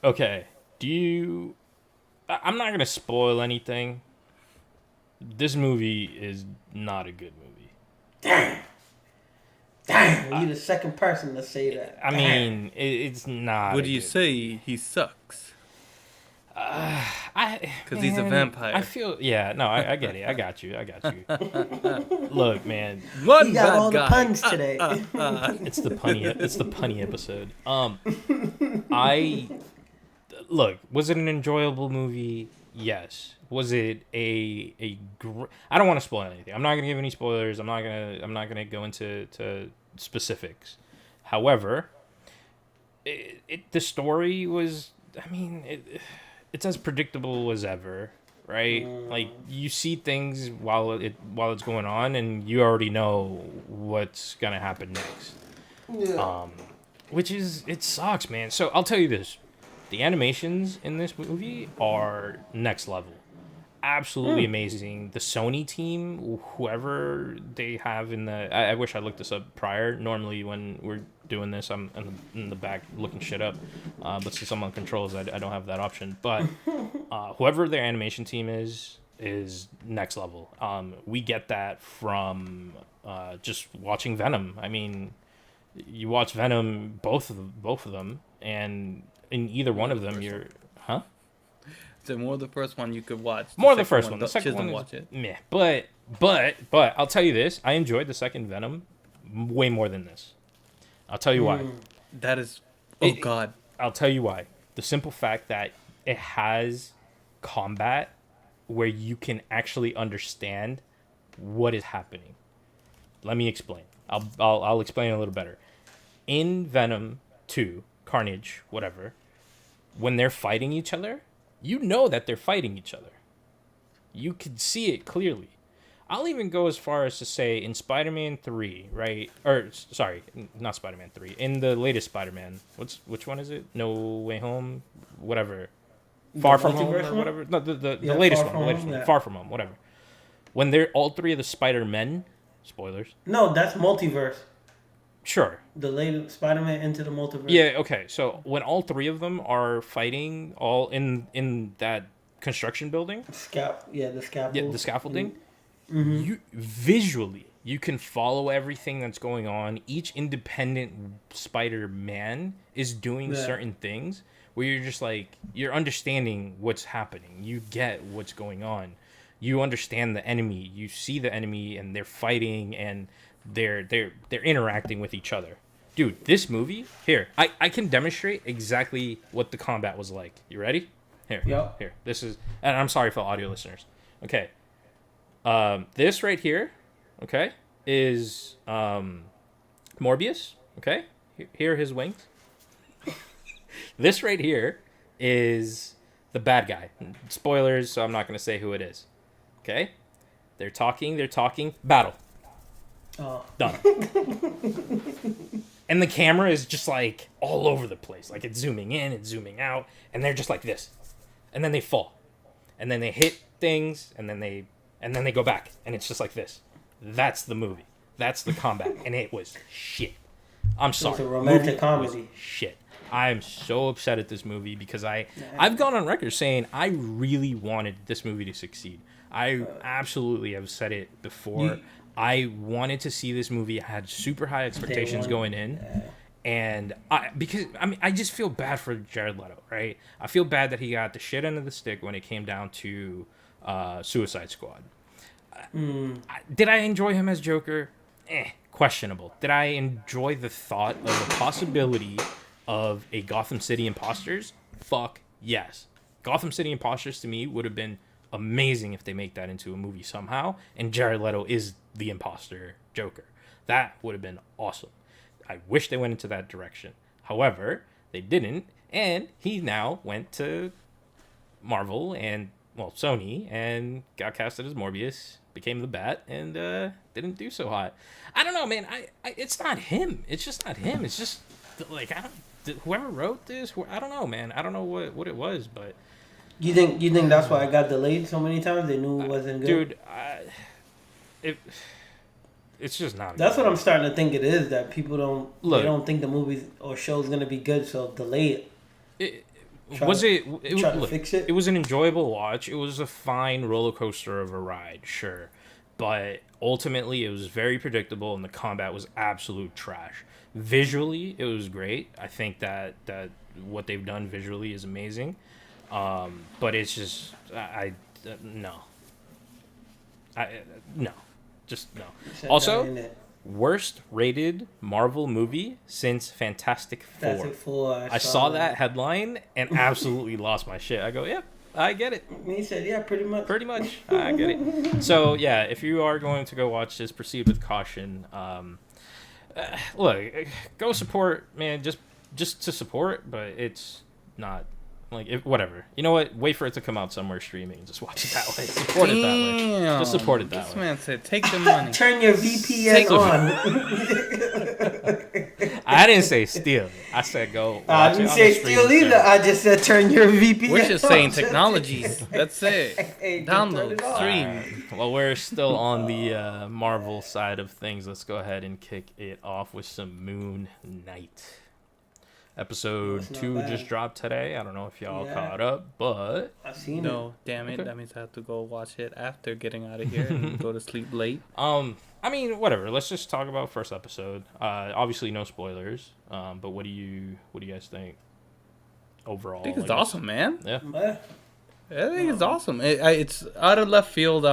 Okay, I'm not gonna spoil anything. This movie is not a good movie. Damn, you're the second person to say that. I mean, it's not. What do you say? He sucks. Because he's a vampire. I feel, I get it. I got you. Look, man. You got all the puns today. It's the punny episode. Was it an enjoyable movie? Yes. Was it I don't want to spoil anything. I'm not gonna give any spoilers. I'm not gonna go into specifics. However, the story was. I mean, it's as predictable as ever, right? Like you see things while it's going on, and you already know what's gonna happen next. Yeah. It sucks, man. So I'll tell you this: the animations in this movie are next level. absolutely amazing. The Sony team, whoever they have in the, I wish I looked this up prior. Normally when we're doing this, I'm in the back looking shit up. But since I'm on controls, I don't have that option. But whoever their animation team is next level. We get that from just watching Venom. I mean, you watch Venom, both of them, and in either one of them, you're, huh? So more the first one you could watch. More the first one. The second one watch it. Meh. But I'll tell you this: I enjoyed the second Venom way more than this. I'll tell you why. That is, God. I'll tell you why. The simple fact that it has combat where you can actually understand what is happening. Let me explain. I'll explain a little better. In Venom 2, Carnage, whatever, when they're fighting each other, you know that they're fighting each other. You can see it clearly. I'll even go as far as to say in Spider-Man 3, right? Or, sorry, not Spider-Man 3. In the latest Spider-Man, which one is it? No Way Home? Whatever. Far From Home or whatever? No, the latest one. Far From Home, whatever. When they're all three of the Spider-Men, spoilers. No, that's Multiverse. Sure. The latest Spider-Man Into the Multiverse. Yeah, okay. So when all three of them are fighting all in that construction building. The scaffold. Yeah, the scaffolding. Mm-hmm. You can follow everything that's going on. Each independent Spider-Man is doing certain things where you're just like, you're understanding what's happening. You get what's going on. You understand the enemy. You see the enemy and they're fighting and they're interacting with each other. Dude, this movie, here, I can demonstrate exactly what the combat was like. You ready? Here. Yep. Here. This is, and I'm sorry for audio listeners. Okay. This right here, okay, is Morbius, okay? Here are his wings. This right here is the bad guy. Spoilers, so I'm not going to say who it is. Okay? They're talking, battle. Oh. Done. And the camera is just like all over the place. Like it's zooming in, it's zooming out, and they're just like this. And then they fall. And then they hit things, and then they go back, and it's just like this. That's the movie. That's the combat, and it was shit. I'm sorry. It's a romantic comedy. Shit. I'm so upset at this movie because I've gone on record saying I really wanted this movie to succeed. I absolutely have said it before. I wanted to see this movie. I had super high expectations going in. And I just feel bad for Jared Leto, right? I feel bad that he got the shit end of the stick when it came down to Suicide Squad. Did I enjoy him as Joker? Questionable. Did I enjoy the thought of the possibility of a Gotham City Imposters? Fuck yes. Gotham City Imposters to me would have been amazing if they make that into a movie somehow, and Jared Leto is the imposter Joker. That would have been awesome. I wish they went into that direction. However, they didn't, and he now went to Marvel and, well, Sony, and got casted as Morbius, became the Bat, and didn't do so hot. I don't know, man. I it's not him. It's just not him. It's just, like, whoever wrote this, I don't know, man. I don't know what it was, but... You think that's why it got delayed so many times? They knew it wasn't good? Dude, it's just not That's good. what I'm starting to think it is, that people don't think the movie or show's going to be good, so delay it. Fix it? It was an enjoyable watch. It was a fine roller coaster of a ride, sure. But ultimately, it was very predictable, and the combat was absolute trash. Visually, it was great. I think that what they've done visually is amazing. But it's just, no. No. Just no. Also, worst rated Marvel movie since Fantastic Four. I saw that headline and absolutely lost my shit. I go, yep, I get it. He said, yeah, pretty much. Pretty much. I get it. So, yeah, if you are going to go watch this, proceed with caution. Look, go support, man, just to support, but it's not... Like, whatever. You know what? Wait for it to come out somewhere streaming and just watch it that way. Support it that way. Just support it that way. This man said, take the money. Turn your VPN on. I didn't say steal. I said go. I Watch didn't it on say the steal streaming either. service. I just said turn your VPN. We're just saying off. technologies. That's it. Hey, just turn Download, it off. stream. Alright. Well, we're still on the Marvel side of things. Let's go ahead and kick it off with some Moon Knight. Episode That's not 2 bad. just dropped today. I don't know if y'all Yeah. caught up, but I've seen No, damn it. Okay. That means I have to go watch it after getting out of here and go to sleep late. I mean, whatever. Let's just talk about first episode. Obviously, no spoilers. But what do you guys think overall? I think it's I guess? awesome, man. Yeah. it. I think it's awesome. It's out of left field.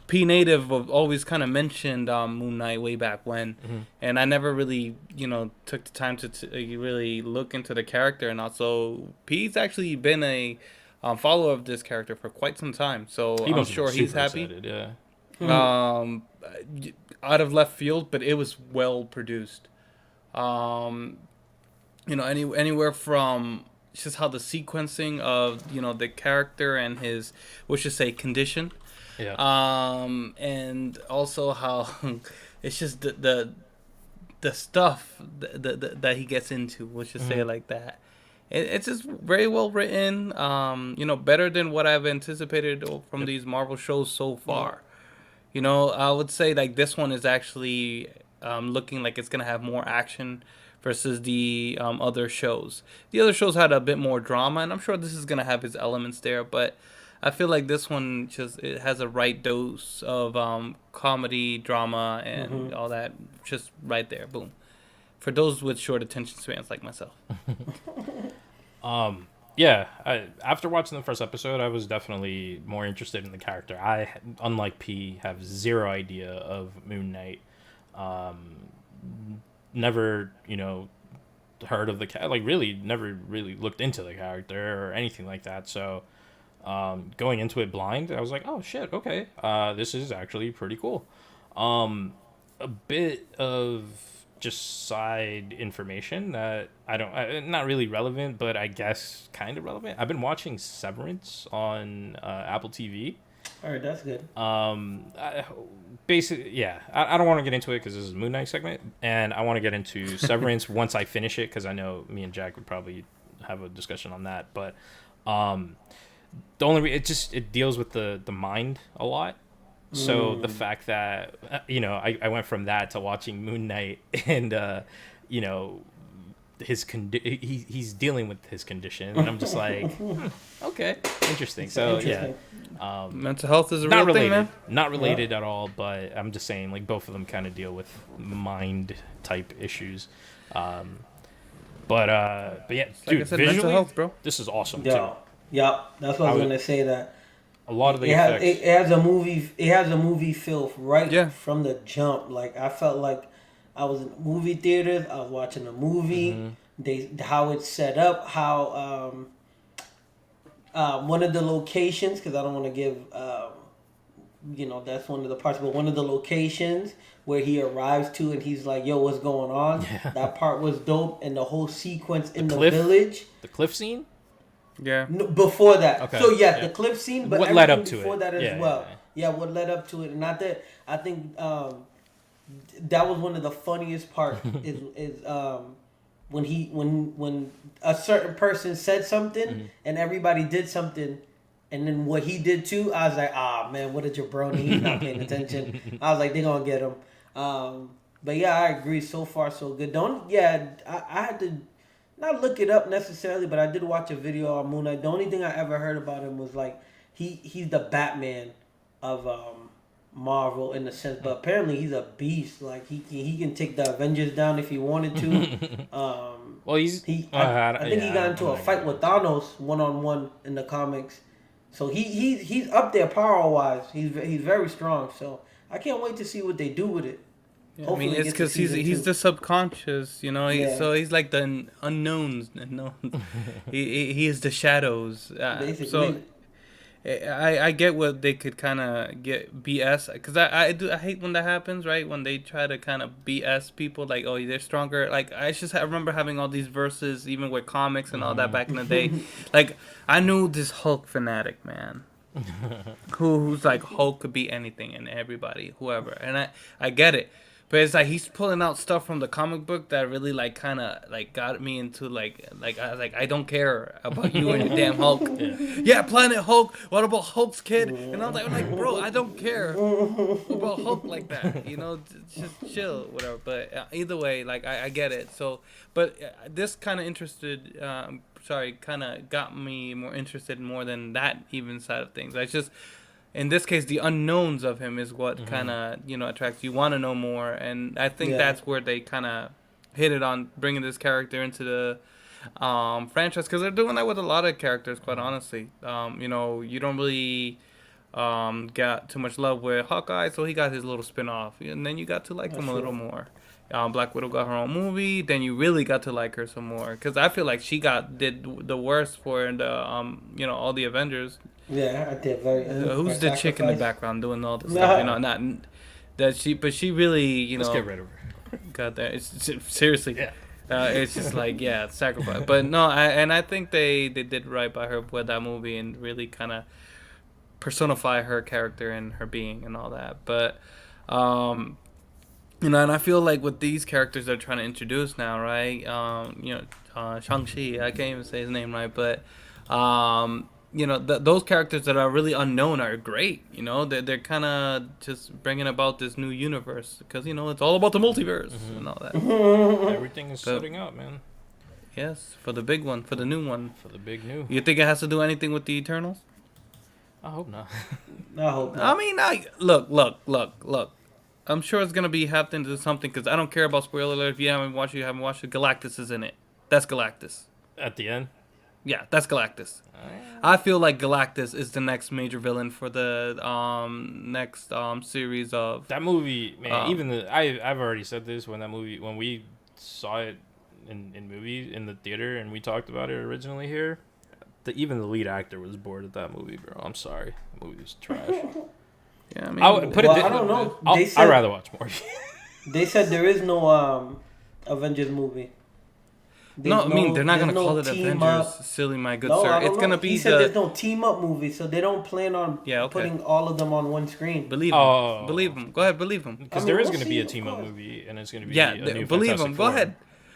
P Native always kind of mentioned Moon Knight way back when, and I never really, took the time to really look into the character. And also, P's actually been a follower of this character for quite some time, so He I'm must be sure he's super happy. excited, yeah. Out of left field, but it was well produced. Anywhere from just how the sequencing of the character and his, let's just say, condition. Yeah. And also how it's just the stuff that he gets into, let's just say it like that. It's just very well written. Better than what I've anticipated from these Marvel shows so far. I would say like this one is actually looking like it's gonna have more action versus the other shows. The other shows had a bit more drama, and I'm sure this is gonna have its elements there, but I feel like this one it has a right dose of comedy, drama, and all that, just right there. Boom. For those with short attention spans like myself. Yeah, after watching the first episode, I was definitely more interested in the character. I, unlike P, have zero idea of Moon Knight. Never, heard of the never really looked into the character or anything like that. So, going into it blind, I was like, oh shit, okay, this is actually pretty cool. A bit of just side information that not really relevant, but I guess kind of relevant. I've been watching Severance on Apple TV. All right, that's good. Basically, yeah. I don't want to get into it because this is a Moon Knight segment, and I want to get into Severance once I finish it because I know me and Jack would probably have a discussion on that. But the only it deals with the mind a lot. So the fact that I went from that to watching Moon Knight, and he's dealing with his condition, and I'm just like, okay, interesting. So yeah, mental health is a not real related, thing, man. not related at all. But I'm just saying, like, both of them kind of deal with mind type issues. But yeah, Like dude, I said, visually, mental health, bro. this is awesome Yeah, too. yeah. That's what I was gonna say. That A lot of the it effects. has a movie. It has a movie feel right Yeah. from the jump. Like I felt like I was in movie theaters. I was watching a movie. How it's set up. How one of the locations, because I don't want to give that's one of the parts, but one of the locations where he arrives to and he's like, yo, what's going on? Yeah. That part was dope, and the whole sequence in the cliff? village. The cliff scene. Yeah. No, before that. Okay, So yeah, yeah. the cliff scene, but What led up everything to before it. that as Yeah, well. yeah. Yeah, what led up to it, and not that I think that was one of the funniest part is when a certain person said something and everybody did something. And then what he did too, I was like, man, what a jabroni. He's not paying attention. I was like, they're going to get him. But yeah, I agree. So far, so good. I had to not look it up necessarily, but I did watch a video on Moon Knight. The only thing I ever heard about him was like, he's the Batman of Marvel in a sense. But apparently he's a beast. Like, he can take the Avengers down if he wanted to. Well, I think he got into a fight with Thanos one-on-one in the comics. So he's up there power wise. He's very strong. So I can't wait to see what they do with it. Yeah, I mean, it's because he's the subconscious, So he's like the unknowns. he is the shadows. Basically. So I get what they could kind of get BS, because I hate when that happens, right? When they try to kind of BS people, like, oh, they're stronger. Like, I remember having all these verses, even with comics and all that back in the day. Like, I knew this Hulk fanatic, man, who's like, Hulk could be anything and everybody, whoever. And I get it. But it's like he's pulling out stuff from the comic book that really like kind of like got me into like I don't care about you and your damn Hulk. Yeah, Planet Hulk. What about Hulk's kid? And I'm like, bro, I don't care about Hulk like that. You know, just chill, whatever. But either way, like I get it. So, but this kind of kind of got me more interested more than that even side of things. I just. In this case, the unknowns of him is what kind of, attracts you. Want to know more. And I think that's where they kind of hit it on bringing this character into the franchise. Because they're doing that with a lot of characters, quite honestly. You don't really got too much love with Hawkeye, so he got his little spin-off. And then you got to like him a little more. Black Widow got her own movie. Then you really got to like her some more. Because I feel like she did the worst for the, all the Avengers. Yeah, I did who's the chick in the background doing all this stuff? Not that but she really, Let's get rid of her. Got there. It's seriously. Yeah. It's just like sacrifice. But no, I think they did right by her with that movie and really kind of personify her character and her being and all that. But and I feel like with these characters they're trying to introduce now, right? Shang-Chi. I can't even say his name right, but those characters that are really unknown are great. They're kind of just bringing about this new universe because it's all about the multiverse and all that. Everything is setting up, man. Yes, for the big one, for the new one, for the big new. You think it has to do anything with the Eternals? I hope not. I hope not. I mean, look. I'm sure it's gonna be happening to something because I don't care about spoiler alert. If you haven't watched it, Galactus is in it. That's Galactus. At the end. Yeah, that's Galactus. I feel like Galactus is the next major villain for the next series of that movie. Man, I've already said this when we saw it in the theater and we talked about it originally here. Even the lead actor was bored at that movie, bro. I'm sorry, the movie was trash. Yeah, I mean, I don't know. I'd rather watch Morbius. They said there is no Avengers movie. They're not gonna call it Avengers. Silly, my good sir. It's gonna be. He said there's no team up movie, so they don't plan on putting all of them on one screen. Believe him. Go ahead, believe him. Because there is gonna be a team up movie, and it's gonna be a new believe him. Go ahead.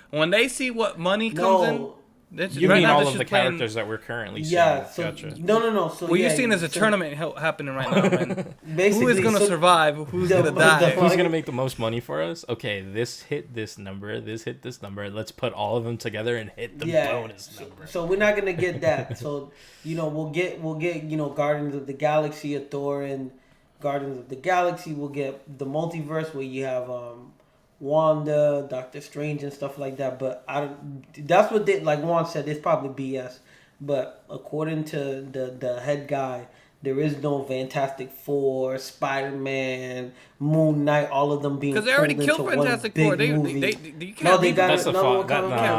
When they see what money comes in. You mean all of the characters that we're currently seeing? Yeah. So, gotcha. No. So what you're seeing is a tournament happening right now, man. Who is gonna survive? Who's gonna die? Who's gonna make the most money for us? Okay, this hit this number. This hit this number. Let's put all of them together and hit the bonus number. So we're not gonna get that. So we'll get Guardians of the Galaxy, a Thor, and Guardians of the Galaxy. We'll get the multiverse where you have Wanda, Doctor Strange, and stuff like that. But that's what like Juan said. It's probably BS. But according to the head guy, there is no Fantastic Four, Spider-Man, Moon Knight, all of them being because they already killed Fantastic Four. They can't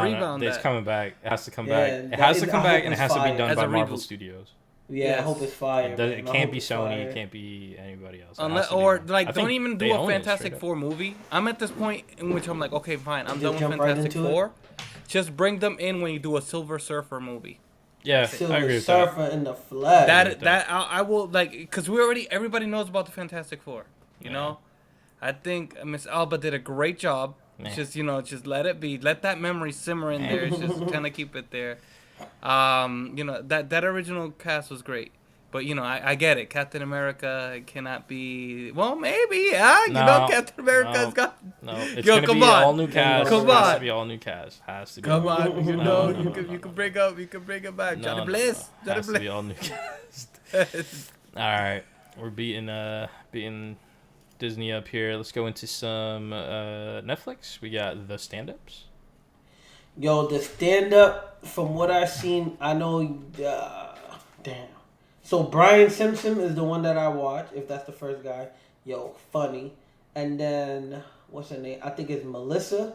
rebound. It's coming back. It has to come back. It has to come back, and it has to be done by Marvel Studios. Yeah, I hope it's fire. It can't be Sony. It can't be anybody else. Don't even do a Fantastic Four movie. I'm at this point in which I'm like, okay, fine. I'm done with Fantastic Four. Just bring them in when you do a Silver Surfer movie. Yeah, Silver I agree with Surfer that. in the flesh. I will like because everybody knows about the Fantastic Four. You know, I think Miss Alba did a great job. Just just let it be. Let that memory simmer in there. Just kind of keep it there. That original cast was great, but I get it. Captain America cannot be. Well, maybe Captain America's got. No, it's gonna be all new cast. Come on, it has to be all new cast. Has to be. Come on, you can bring it back. Johnny Bliss. Has to be all new cast. All right, we're beating Disney up here. Let's go into some Netflix. We got the Standups. Yo, the stand-up, from what I've seen, I know, damn. So, Brian Simpson is the one that I watch, if that's the first guy. Yo, funny. And then, what's her name? I think it's Melissa.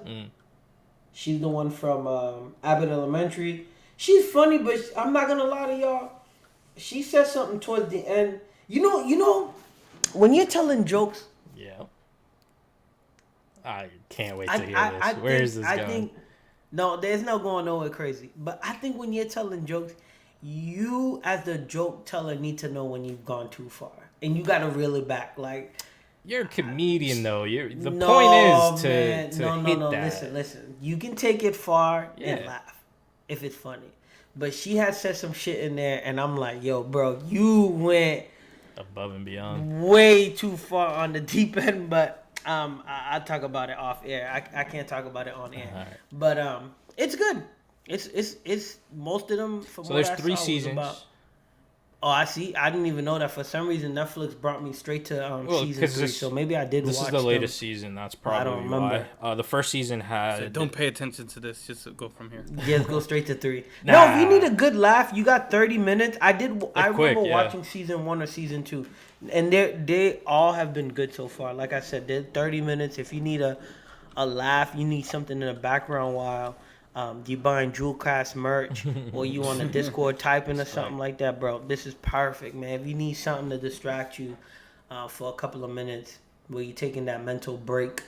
She's the one from Abbott Elementary. She's funny, but I'm not going to lie to y'all. She said something towards the end. You know, when you're telling jokes. Yeah. I can't wait to hear this. Where is this going? No, there's no going nowhere crazy. But I think when you're telling jokes, you as the joke teller need to know when you've gone too far. And you got to reel it back. Like, You're a comedian, though. The No, point is to man. hit No. that. Listen. You can take it far Yeah. and laugh if it's funny. But she had said some shit in there, and I'm like, yo, bro, you went Above and beyond. way too far on the deep end. But I'll talk about it off air. I can't talk about it on air. Right. But it's good. It's most of them. From So what there's I 3 saw, was seasons. about, oh, I see. I didn't even know that. For some reason, Netflix brought me straight to season 3. So maybe I did watch This is the latest season. That's probably don't remember. why. The first season had... So don't pay attention to this. Just go from here. Yeah, go straight to 3. Nah. No, if you need a good laugh, you got 30 minutes. I quick, remember yeah. watching season 1 or season 2, and they all have been good so far. Like I said, they're 30 minutes. If you need a laugh, you need something in the background while you buying Jewel Class merch, or you on the Discord typing or something like that, bro. This is perfect, man. If you need something to distract you for a couple of minutes, where you're taking that mental break,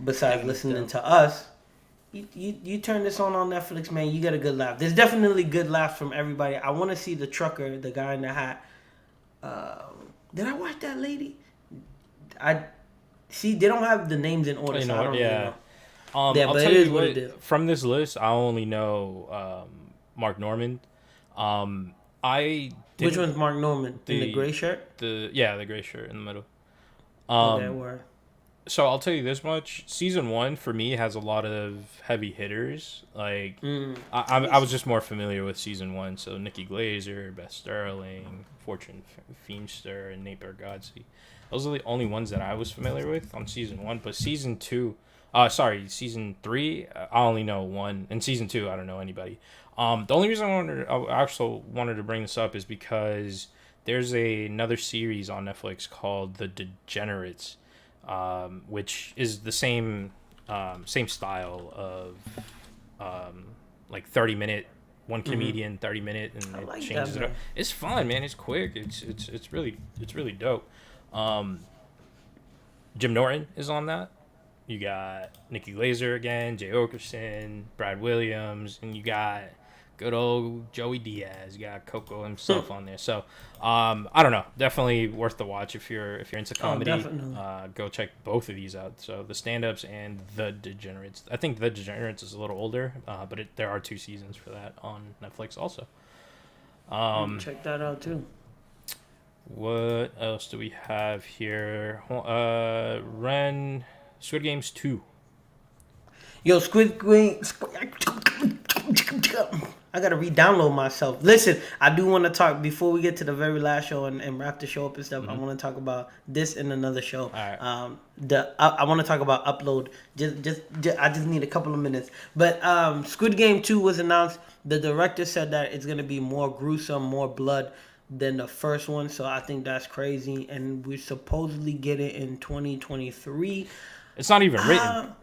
besides listening to us. You turn this on Netflix, man. You get a good laugh. There's definitely good laughs from everybody. I want to see the trucker, the guy in the hat. Did I watch that lady? I see. They don't have the names in order, so I don't really know. I'll but tell it is you what what, it is. from this list, I only know Mark Norman. Which one's Mark Norman? In the gray shirt? The gray shirt in the middle. Okay, word. So I'll tell you this much: season 1 for me has a lot of heavy hitters. Like I was just more familiar with season 1, so Nikki Glazer, Beth Sterling, Fortune Feimster, and Nate Bargatze. Those are the only ones that I was familiar with on season 1. But season 3, I only know one. And season 2, I don't know anybody. The only reason I also wanted to bring this up is because there's another series on Netflix called The Degenerates. Which is the same style of like 30-minute, one comedian, 30-minute, and it like changes that, it up. It's fun, man. It's quick. It's really dope. Jim Norton is on that. You got Nikki Glazer again, Jay Oakerson, Brad Williams, and you got good old Joey Diaz. You got Coco himself on there. So, I don't know. Definitely worth the watch if you're into comedy. Go check both of these out. So the Standups and The Degenerates. I think The Degenerates is a little older, but there are 2 seasons for that on Netflix also. Check that out too. What else do we have here? Squid Games 2. Yo, Squid Game. I gotta re-download myself. Listen, I do want to talk before we get to the very last show and wrap the show up and stuff. I want to talk about this in another show. All right. I want to talk about upload. Just I just need a couple of minutes. But Squid Game 2 was announced. The director said that it's gonna be more gruesome, more blood than the first one. So I think that's crazy. And we supposedly get it in 2023. It's not even written.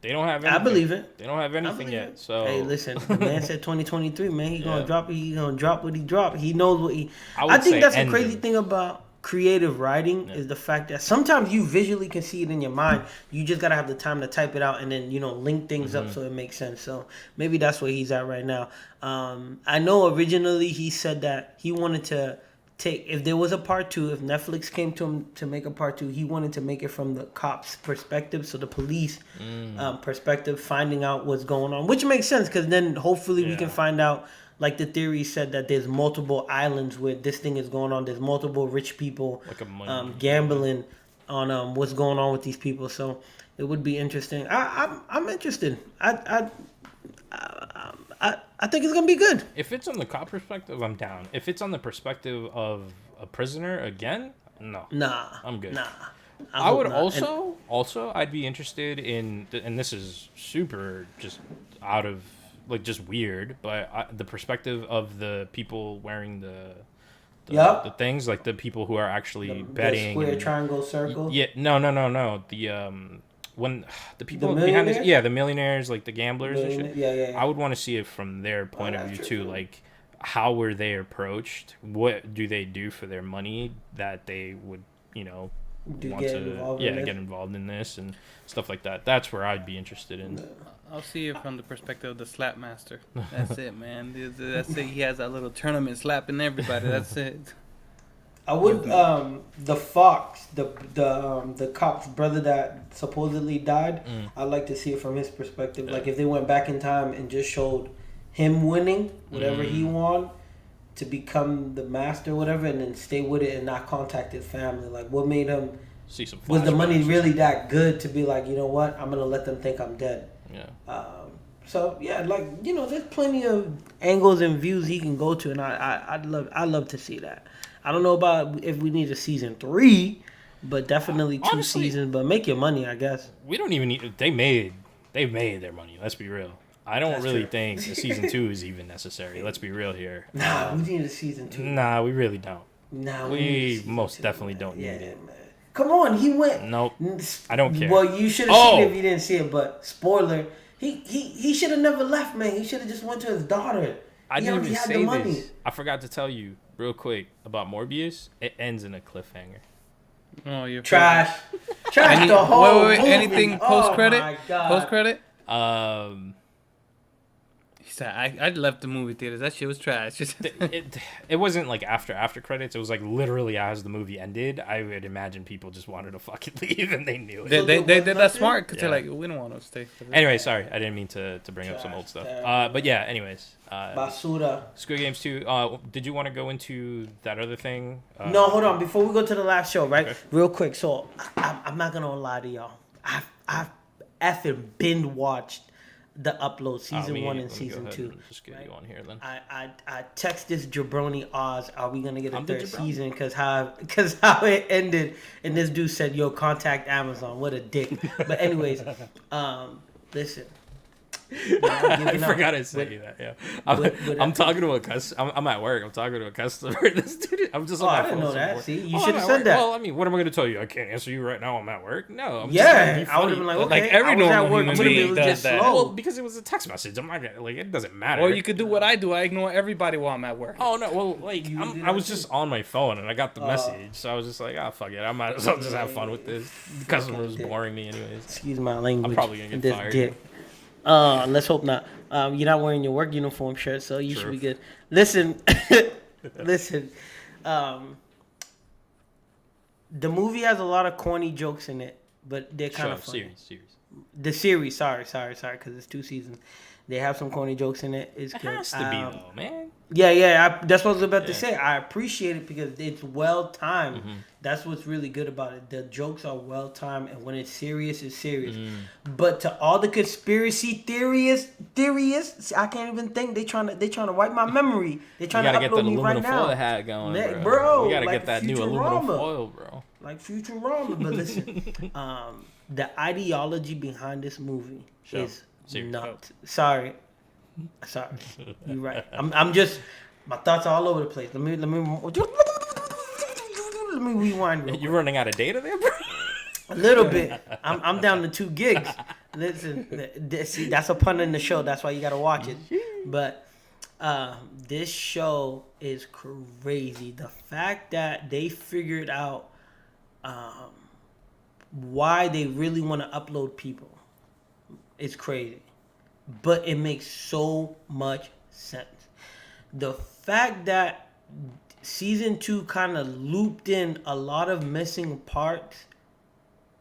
They don't have anything. I believe it. They don't have anything yet. So hey, listen, the man said 2023, man. He gonna drop it. He gonna drop what he dropped. He knows what he. I think that's the crazy thing about creative writing is the fact that sometimes you visually can see it in your mind. You just gotta have the time to type it out and then link things up so it makes sense. So maybe that's where he's at right now. I know originally he said that he wanted to if there was a part 2, if Netflix came to him to make a part 2, he wanted to make it from the cops' perspective, so the police perspective, finding out what's going on, which makes sense because then hopefully we can find out, like the theory said, that there's multiple islands where this thing is going on. There's multiple rich people gambling on what's going on with these people. So it would be interesting. I'm interested. I think it's gonna be good. If it's on the cop perspective, I'm down. If it's on the perspective of a prisoner, again, no. Nah, I'm good. Nah, I would also I'd be interested in, and this is super just out of just weird, but the perspective of the people wearing the things, like the people who are actually betting. The square, triangle, circle. Yeah, no. When the people behind this, the millionaires, like the gamblers and shit. Yeah. I would want to see it from their point of view too. Like, how were they approached? What do they do for their money that they would, want to get involved in this and stuff like that? That's where I'd be interested in. I'll see it from the perspective of the slap master. That's it, man. That's it. He has that little tournament slapping everybody. That's it. I would the Fox, the cop's brother that supposedly died. I'd like to see it from his perspective. Like if they went back in time and just showed him winning whatever he won to become the master, or whatever, and then stay with it and not contact his family. Like what made him? See some. Was the money really that good to be like, you know what? I'm gonna let them think I'm dead. Yeah. So yeah, like you know, there's plenty of angles and views he can go to, and I'd love to see that. I don't know about if we need a season 3, but definitely 2 seasons. But make your money, I guess. We don't even need. They've made their money. Let's be real. I don't really think a season 2 is even necessary. Let's be real here. Nah, we need a season 2. Nah, we really don't. Nah, we most definitely don't need it. Man. Come on, he went. Nope. I don't care. Well, you should have seen it if you didn't see it. But spoiler, he should have never left, man. He should have just went to his daughter. I didn't even say this. I forgot to tell you real quick about Morbius. It ends in a cliffhanger. Oh, you're trash. Trash the whole wait. movie. Anything post credit? My God. Post credit? He said I left the movie theaters. That shit was trash. it wasn't like after credits. It was like literally as the movie ended. I would imagine people just wanted to fucking leave and they knew it. They did that smart because they're like, we don't want to stay. Anyway, sorry, I didn't mean to bring up some old stuff. But yeah, anyways. Basura. Squid Games 2. Did you want to go into that other thing? No, hold on. Before we go to the last show, right? Okay. Real quick. So I'm not gonna lie to y'all. I've effing binge watched the upload season 1 and season 2. Just get you on here then. I text this jabroni Oz. Are we gonna get a third season? Because how it ended, and this dude said, "Yo, contact Amazon." What a dick. But anyways, listen. I forgot to say that. Yeah, I'm talking to a customer. I'm at work. I'm talking to a customer. This dude, I'm just on my phone. I didn't know that. See, you should have said that. Well, I mean, what am I going to tell you? I can't answer you right now. I'm at work. No, I would have been like, okay. Like every normal human being does that. Well, because it was a text message. I'm not gonna, like, it doesn't matter. Or you could do what I do. I ignore everybody while I'm at work. Oh no, well, like I was just on my phone and I got the message, so I was just like, fuck it. I might as well just have fun with this. The customer was boring me anyways. Excuse my language. I'm probably gonna get fired. Let's hope not. You're not wearing your work uniform shirt, so you should be good. Listen, listen. The movie has a lot of corny jokes in it, but they're kind of funny. Series. The series, sorry, because it's 2 seasons. They have some corny jokes in it. It's good. It has to be though, man. Yeah. That's what I was about to say. I appreciate it because it's well timed. Mm-hmm. That's what's really good about it. The jokes are well timed, and when it's serious, it's serious. But to all the conspiracy theorists, I can't even think. They trying to wipe my memory. They trying to upload me right now. Foil hat going, bro. We gotta get that new aluminum foil, bro. Like Futurama. But listen, the ideology behind this movie is nuts. Sorry, you're right. I'm just, my thoughts are all over the place. Let me rewind. You running out of data there, bro? A little bit. I'm down to 2 gigs. Listen, see, that's a pun in the show. That's why you gotta watch it. But this show is crazy. The fact that they figured out why they really want to upload people is crazy. But it makes so much sense. The fact that season 2 kind of looped in a lot of missing parts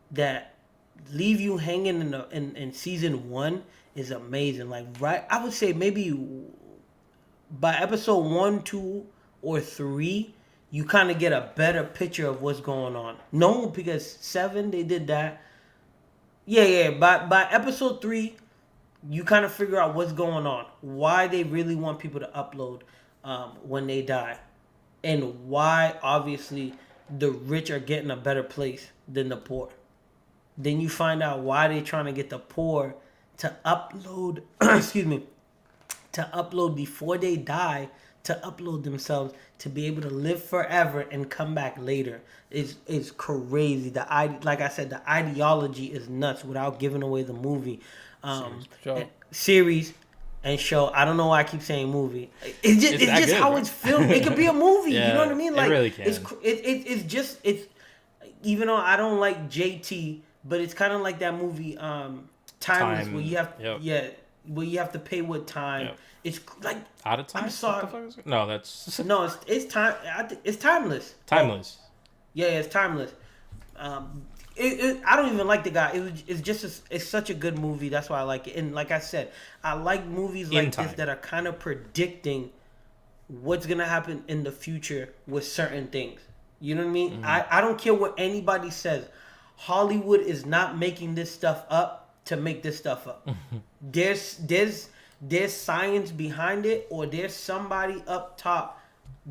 that leave you hanging in season 1 is amazing. Like, right, I would say maybe by episode 1, 2, or 3, you kind of get a better picture of what's going on. No, because 7 they did that. Yeah. By episode 3, you kind of figure out what's going on, why they really want people to upload when they die, and why obviously the rich are getting a better place than the poor. Then you find out why they're trying to get the poor to upload, to upload before they die, to upload themselves to be able to live forever and come back later. It's crazy. Like I said, the ideology is nuts without giving away the movie. Series and show. I don't know why I keep saying movie. It's just good, how it's filmed. It could be a movie. You know what I mean? Like, it really can. It's even though I don't like JT, but it's kind of like that movie Timeless, where you have where you have to pay with time. Yep. It's like Out of time. I'm sorry. What the fuck is it? No, that's No, it's time. It's timeless. timeless. Yeah, it's timeless. I don't even like the guy. It's such a good movie. That's why I like it. And like I said, I like movies like this that are kind of predicting what's gonna happen in the future with certain things. You know what I mean? Mm-hmm. I don't care what anybody says. Hollywood is not making this stuff up to make this stuff up. There's science behind it, or there's somebody up top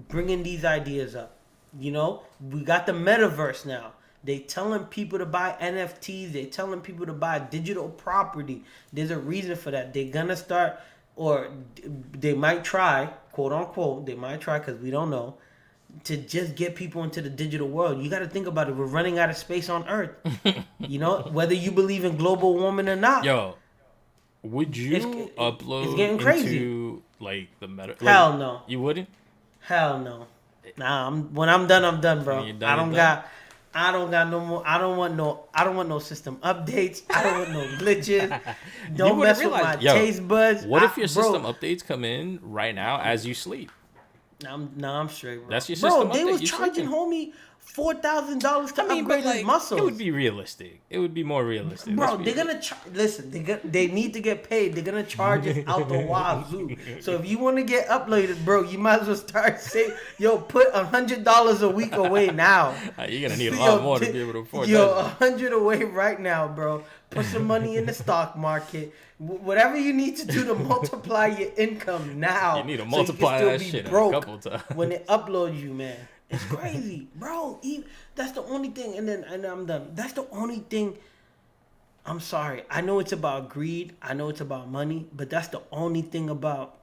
bringing these ideas up. You know, we got the metaverse now. They telling people to buy NFTs. They telling people to buy digital property. There's a reason for that. They're gonna start, or they might try, quote unquote, they might try, because we don't know, to just get people into the digital world. You got to think about it. We're running out of space on Earth. You know, whether you believe in global warming or not. Yo, would you upload it's getting crazy. into like the meta? Hell like, no. You wouldn't? Hell no. Nah, when I'm done, I'm done, bro. Done, I don't got no more. I don't want no system updates. I don't want no glitches. Don't mess with my taste buds. What if your system updates come in right now as you sleep? I'm straight, bro. That's your system update. They was you charging homie $4,000 to upgrade his muscles. It would be realistic. It would be more realistic. Bro, they're gonna listen. They need to get paid. They're gonna charge us out the wazoo. So if you want to get uploaded, bro, you might as well start saying, "Yo, put $100 a week away now." You're gonna need a lot more to be able to afford that. Yo, $100 away right now, bro. Put some money in the stock market. Whatever you need to do to multiply your income now. You need to multiply that shit a couple times when they upload you, man. It's crazy, bro. That's the only thing, and I'm done. That's the only thing. I'm sorry. I know it's about greed. I know it's about money, but that's the only thing about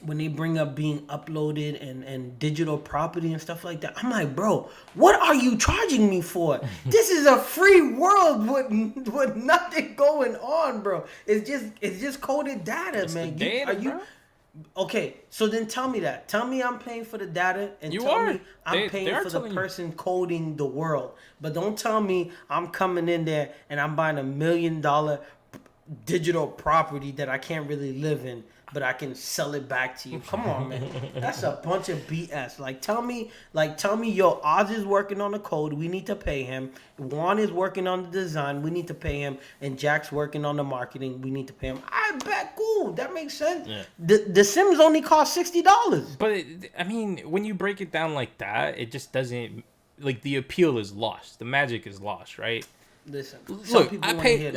when they bring up being uploaded and digital property and stuff like that. I'm like, bro, what are you charging me for? This is a free world with nothing going on, bro. It's just coded data, it's man. Bro. Okay, so then tell me that. Tell me I'm paying for the data, and you tell are. me I'm paying for the person coding the world. But don't tell me I'm coming in there and I'm buying $1 million digital property that I can't really live in, but I can sell it back to you. Come on, man. That's a bunch of BS. Tell me, yo, Oz is working on the code. We need to pay him. Juan is working on the design. We need to pay him. And Jack's working on the marketing. We need to pay him. I bet. Cool. That makes sense. Yeah. The Sims only cost $60. But, I mean, when you break it down like that, it just doesn't, the appeal is lost. The magic is lost, right? Listen. Look, I pay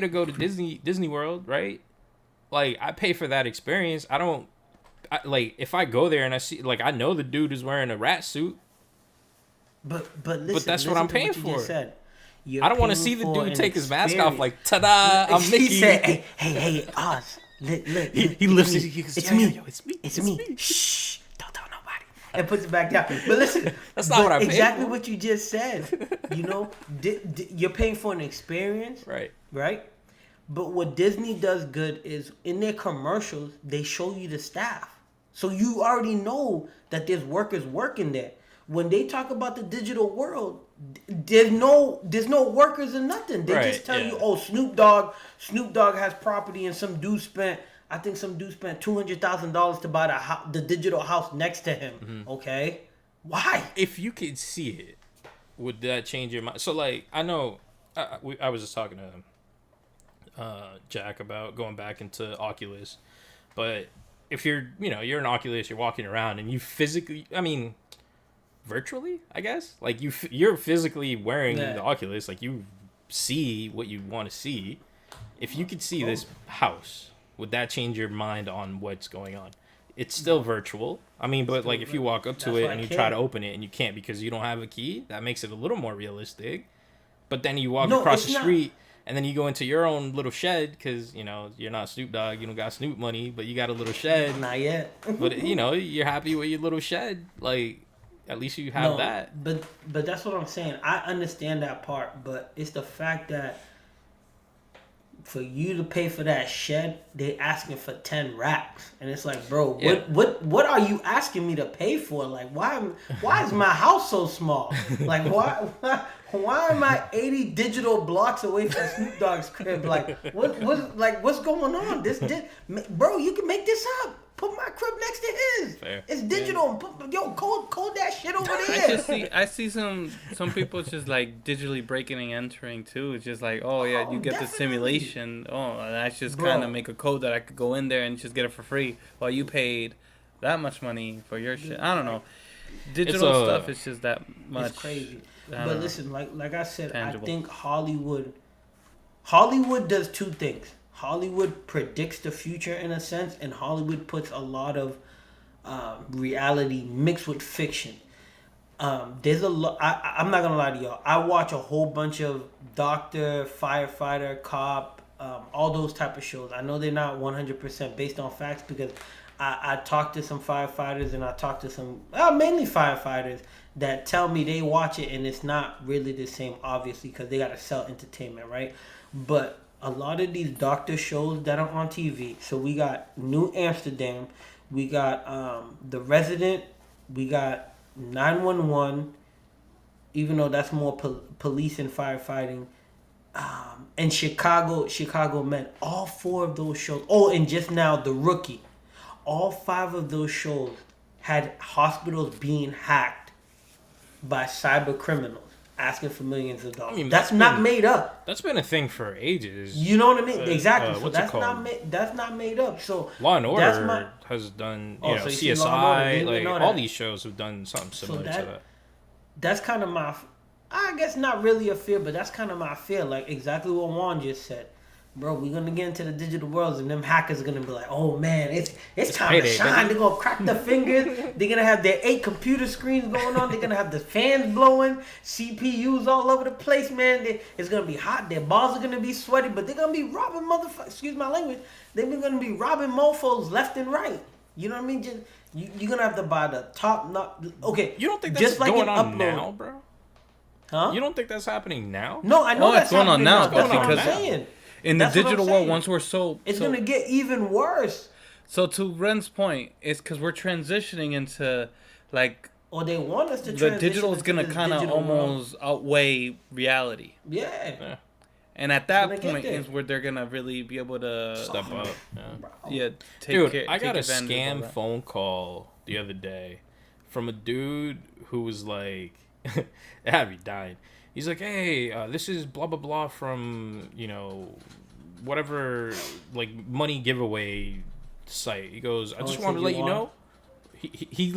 to go to Disney World, right? I pay for that experience. If I go there and I see, I know the dude is wearing a rat suit. But listen, but that's what I'm paying for. I don't want to see the dude take his mask off ta-da, I'm Mickey. He said, hey, Oz, look. He lifts it. It's me. It's me. Shh, don't tell nobody. And puts it back down. But listen, that's not what I paid exactly for. what you just said. You know, you're paying for an experience. Right? But what Disney does good is in their commercials, they show you the staff. So you already know that there's workers working there. When they talk about the digital world, there's no workers or nothing. They just tell you, oh, Snoop Dogg has property and some dude spent $200,000 to buy the digital house next to him. Mm-hmm. Okay? Why? If you could see it, would that change your mind? So I know I was just talking to him. Jack about going back into Oculus, but if you're an Oculus, you're walking around and you physically, virtually, I guess, you're physically wearing the Oculus, you see what you want to see. If you could see this house, would that change your mind on what's going on? It's still virtual. But if you walk up to it and you try to open it and you can't because you don't have a key, that makes it a little more realistic. But then you walk across the street. And then you go into your own little shed because, you're not Snoop Dogg. You don't got Snoop money, but you got a little shed. Not yet. But, you're happy with your little shed. At least you have that. But that's what I'm saying. I understand that part, but it's the fact that for you to pay for that shed, they asking for 10 racks, and it's like, bro, what are you asking me to pay for? Like, why is my house so small? Like, why am I 80 digital blocks away from Snoop Dogg's crib? Like, what's going on? Bro, you can make this up. Put my crib next to his. Fair. It's digital. Yeah. Code that shit over there. I see some people just like digitally breaking and entering too. It's just like, oh yeah, you get definitely. the simulation. Oh, and I just kind of make a code that I could go in there and just get it for free while you paid that much money for your shit. I don't know. Digital stuff is just that much. It's crazy. But listen, like I said, tangible. I think Hollywood does two things. Hollywood predicts the future in a sense, and Hollywood puts a lot of reality mixed with fiction. There's a lot. I'm not gonna lie to y'all. I watch a whole bunch of doctor, firefighter, cop, all those type of shows. I know they're not 100% based on facts because I talked to some firefighters and I talked to some mainly firefighters that tell me they watch it and it's not really the same, obviously, because they gotta sell entertainment, right? But a lot of these doctor shows that are on TV. So we got New Amsterdam, we got The Resident, we got 911, even though that's more police and firefighting, and Chicago Med. All 4 of those shows. Oh, and just now The Rookie. All 5 of those shows had hospitals being hacked by cyber criminals asking for millions of dollars. I mean, that's not made up. That's been a thing for ages. You know what I mean? Exactly. So that's not made up. So Law and Order has done, you know, CSI, like all these shows have done something similar to that. That's kind of my, I guess not really a fear, but that's kind of my fear. Like exactly what Juan just said. Bro, we're gonna get into the digital worlds, and them hackers are gonna be like, "Oh man, it's time to shine." They're gonna crack their fingers. They're gonna have their 8 computer screens going on. They're gonna have the fans blowing, CPUs all over the place, man. It's gonna be hot. Their balls are gonna be sweaty, but they're gonna be robbing motherfuckers. Excuse my language. They're gonna be robbing mofo's left and right. You know what I mean? Just you're gonna have to buy the top. Okay. You don't think that's just like going on now, bro? Huh? You don't think that's happening now? No, I know that's going on now. That's what I'm saying. In the digital world, once we're it's gonna get even worse. So to Ren's point, it's because we're transitioning into like. Or they want us to. The digital is gonna kind of almost outweigh reality. Yeah. And at that point is where they're gonna really be able to step up. Yeah. Dude, I got a scam phone call the other day from a dude who was like, it had me dying. He's like, hey, this is blah, blah, blah from, you know, whatever, like, money giveaway site. He goes, I just wanted to let you know. He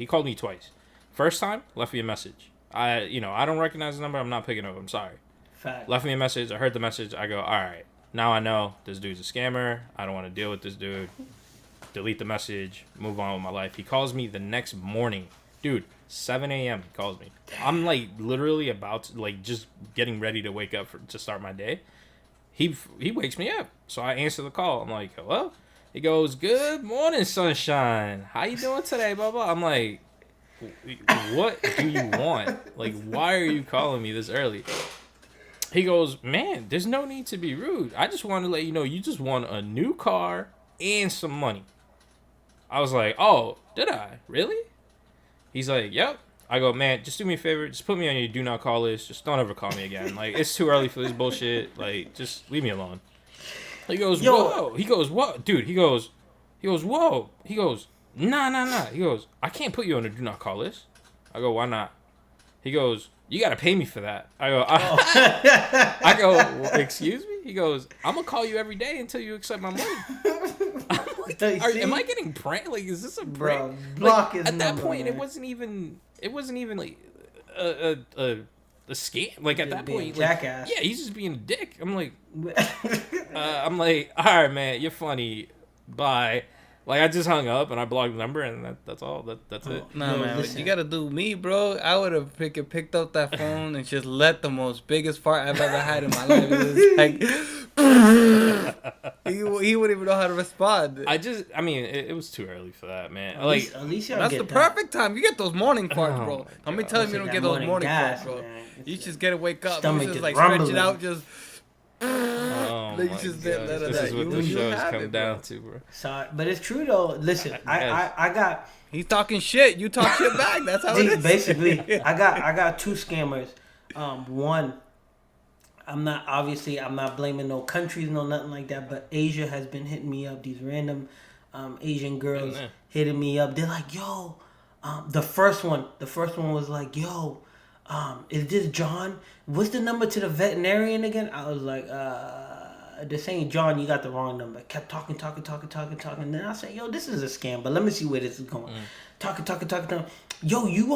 called me twice. First time, left me a message. I don't recognize the number. I'm not picking up. I'm sorry. Fact. Left me a message. I heard the message. I go, all right, now I know this dude's a scammer. I don't want to deal with this dude. Delete the message. Move on with my life. He calls me the next morning. Dude, 7 a.m. he calls me. I'm like literally about to, like, just getting ready to wake up to start my day. He wakes me up. So I answer the call. I'm like, hello? He goes, good morning, sunshine. How you doing today? Blah, blah. I'm like, what do you want? Like, why are you calling me this early? He goes, man, there's no need to be rude. I just want to let you know you just won a new car and some money. I was like, oh, did I? Really? He's like, yep. I go, man, just do me a favor. Just put me on your do not call list. Just don't ever call me again. Like, it's too early for this bullshit. Like, just leave me alone. He goes, whoa. He goes, what? Dude, he goes, whoa. He goes, nah. He goes, I can't put you on a do not call list. I go, why not? He goes, you got to pay me for that. I go, I go, excuse me? He goes, I'm going to call you every day until you accept my money. Am I getting pranked? Like, is this a prank? Block like, his at that number, point, man. it wasn't even like a scam. Like at that point, jackass. Yeah, he's just being a dick. I'm like, all right, man, you're funny. Bye. Like, I just hung up and I blocked the number, and that's all. That's it. Nah, man, you gotta do me, bro. I would have picked up that phone and just let the most biggest fart I've ever had in my life. It was like, he wouldn't even know how to respond. It was too early for that, man. At least that's the perfect time. You get those morning farts, bro. Don't be telling me you don't get those morning farts, bro. You just get to wake up. You just like stretch it out, just. Oh my Let's just let gosh. it This is out. what You the show has have come it, bro. down to, bro. Sorry, but it's true though. Listen, I got He's talking shit. You talk shit back. That's how it is. basically I got two scammers. One, I'm not blaming no countries, no nothing like that, but Asia has been hitting me up. These random Asian girls hitting me up. They're like, yo, the first one was like, yo, is this John? What's the number to the veterinarian again? I was like, this ain't John, you got the wrong number. Kept talking. Then I said, yo, this is a scam, but let me see where this is going. Talking. Yo, you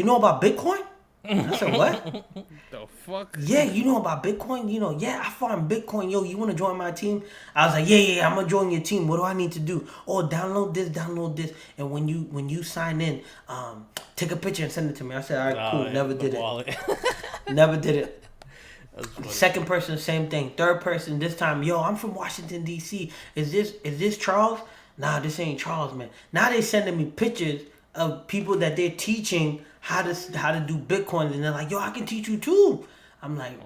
know about Bitcoin? I said, what? The fuck? Yeah, you know about Bitcoin? Yeah, I farm Bitcoin. Yo, you want to join my team? I was like, yeah, I'm going to join your team. What do I need to do? Oh, download this. And when you sign in, take a picture and send it to me. I said, all right, cool. Never did it. Never did it. Second person, same thing. Third person, this time, yo, I'm from Washington, D.C. Is this Charles? Nah, this ain't Charles, man. Now they sending me pictures of people that they're teaching how to do Bitcoin, and they're like, yo, I can teach you too. I'm like,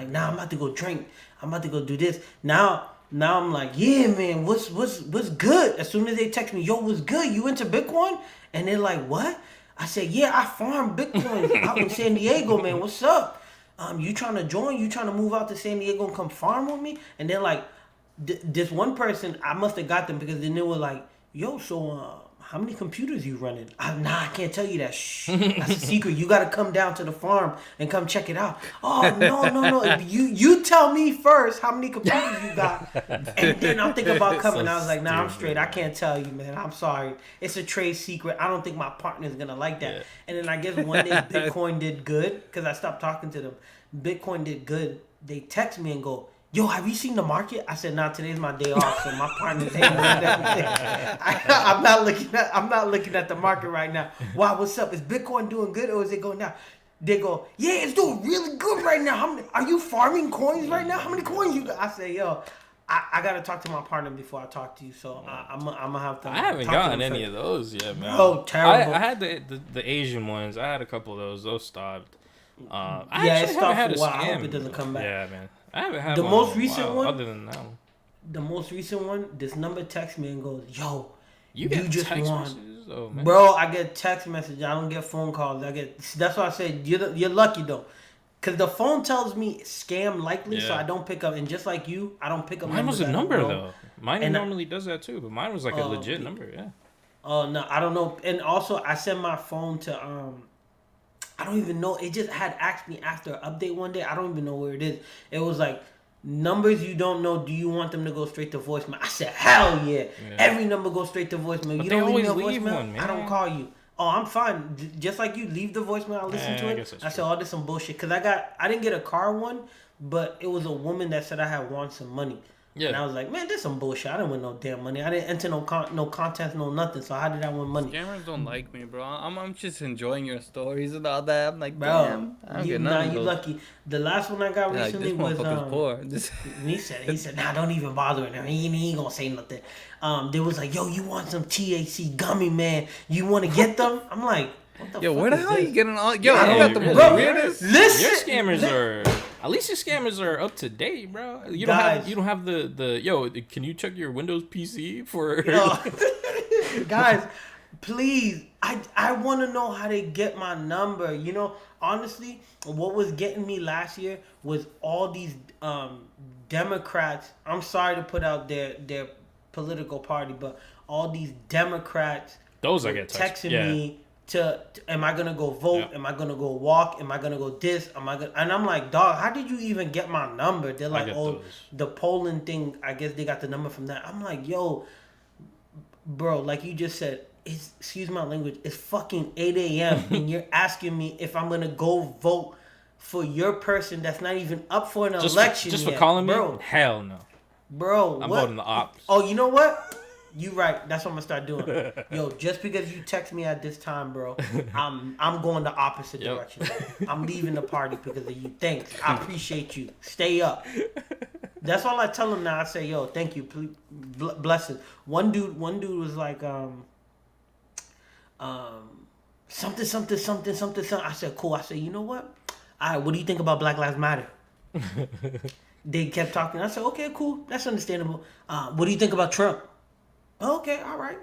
nah, I'm about to go drink. I'm about to go do this. Now I'm like, yeah, man, what's good? As soon as they text me, yo, what's good? You into Bitcoin? And they're like, what? I said, yeah, I farm Bitcoin out in San Diego, man. What's up? You trying to join? You trying to move out to San Diego and come farm with me? And they're like, this one person, I must have got them because then they were like, yo, so how many computers you running? I can't tell you that. Shh, that's a secret. You got to come down to the farm and come check it out. Oh, no. You tell me first how many computers you got, and then I'll think about coming. I was like, nah, I'm straight. I can't tell you, man. I'm sorry. It's a trade secret. I don't think my partner's going to like that. Yeah. And then I guess one day Bitcoin did good because I stopped talking to them. Bitcoin did good. They text me and go, yo, have you seen the market? I said, nah, today's my day off, so my partner's handling everything. I'm not looking at the market right now. Wow, what's up? Is Bitcoin doing good or is it going down? They go, yeah, it's doing really good right now. Are you farming coins right now? How many coins you got? I say, yo, I got to talk to my partner before I talk to you, so I'm gonna have to. I haven't gotten any of those yet, man. Oh, terrible. I had the Asian ones. I had a couple of those. Those stopped. I yeah, it stopped had for a while. Scam, I hope it doesn't come back. Yeah, man. I haven't had the one most recent one. Other than that one. The most recent one. This number texts me and goes, "Yo, you just text messages, though, man. Bro, I get text messages. I don't get phone calls. That's why I said you're lucky though, because the phone tells me scam likely, so I don't pick up. And just like you, I don't pick up. Mine was a number though. Mine normally does that too, but mine was like a legit number. Yeah. Oh no, I don't know. And also, I sent my phone to I don't even know. It just had asked me after an update one day. I don't even know where it is. It was like, numbers you don't know, do you want them to go straight to voicemail? I said, hell yeah. Every number goes straight to voicemail. But you don't leave me a voicemail? One, man. I don't call you. Oh, I'm fine. Just like you, leave the voicemail. I listen to it. I said, oh, this some bullshit. Because I didn't get a car one, but it was a woman that said I had won some money. Yeah. And I was like, man, this some bullshit. I didn't win no damn money. I didn't enter no contest, no nothing. So how did I win money? Scammers don't like me, bro. I'm just enjoying your stories and all that. I'm like, bro, damn, I don't get nothing. You lucky. The last one I got recently was poor. He said, nah, don't even bother with him. He ain't gonna say nothing. They was like, yo, you want some THC gummy, man? You want to get them? I'm like, what the fuck where the hell are you getting all? Yo, I got the weirdest. Listen, your scammers are. At least your scammers are up to date, bro. You don't have the yo. Can you check your Windows PC for? Guys, please. I want to know how they get my number. You know, honestly, what was getting me last year was all these Democrats. I'm sorry to put out their political party, but all these Democrats. Those I get texting me. Am I gonna go vote? Yeah. Am I gonna go walk? Am I gonna go this? And I'm like, dog, how did you even get my number? They're like, oh, the polling thing. I guess they got the number from that. I'm like, yo, bro, like you just said, excuse my language, it's fucking 8 a.m. and you're asking me if I'm gonna go vote for your person that's not even up for an election just yet. For calling bro. Me? Hell no. Bro, I'm voting the ops. Oh, you know what? You right. That's what I'm gonna start doing. Yo, just because you text me at this time, bro, I'm going the opposite direction. I'm leaving the party because of you. Thanks. I appreciate you. Stay up. That's all I tell him now. I say, yo, thank you. Please, blessings. One dude was like, something. I said, cool. I said, you know what? All right, what do you think about Black Lives Matter? They kept talking. I said, okay, cool. That's understandable. What do you think about Trump? Okay, all right,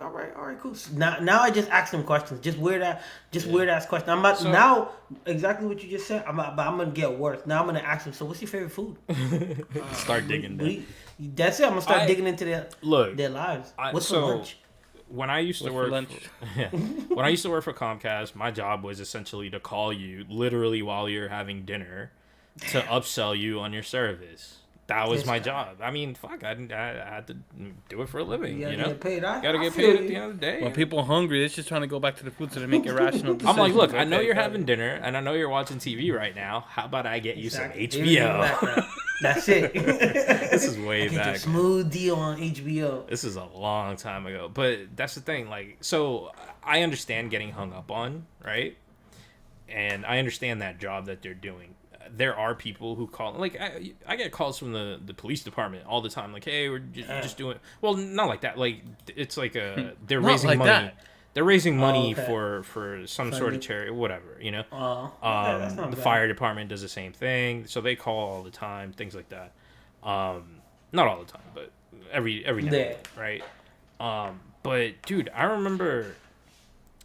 cool. So now I just ask them questions, just weird ass questions. I'm about now exactly what you just said. But I'm gonna get worse. Now I'm gonna ask them. So, what's your favorite food? Start digging. That's it. I'm gonna start digging into their lives. What's for lunch? When I used to work when I used to work for Comcast, my job was essentially to call you literally while you're having dinner to upsell you on your service. That was my job. I mean, fuck, I had to do it for a living. You know, get paid. Gotta get paid at the end of the day. When people are hungry, it's just trying to go back to the food so they make irrational decisions. I'm like, look, I know you're having dinner, and I know you're watching TV right now. How about I get you some HBO? That's it. This is way back. A smooth deal on HBO. This is a long time ago, but that's the thing. Like, so I understand getting hung up on, right? And I understand that job that they're doing. There are people who call, like, I get calls from the police department all the time, like, hey, we're just doing, well, not like that, like, it's like they're raising like money. that. They're raising money for some sort of charity, whatever, you know. That's not the bad. fire department does the same thing, so they call all the time, things like that. Not all the time, but every now and then, right? But dude, I remember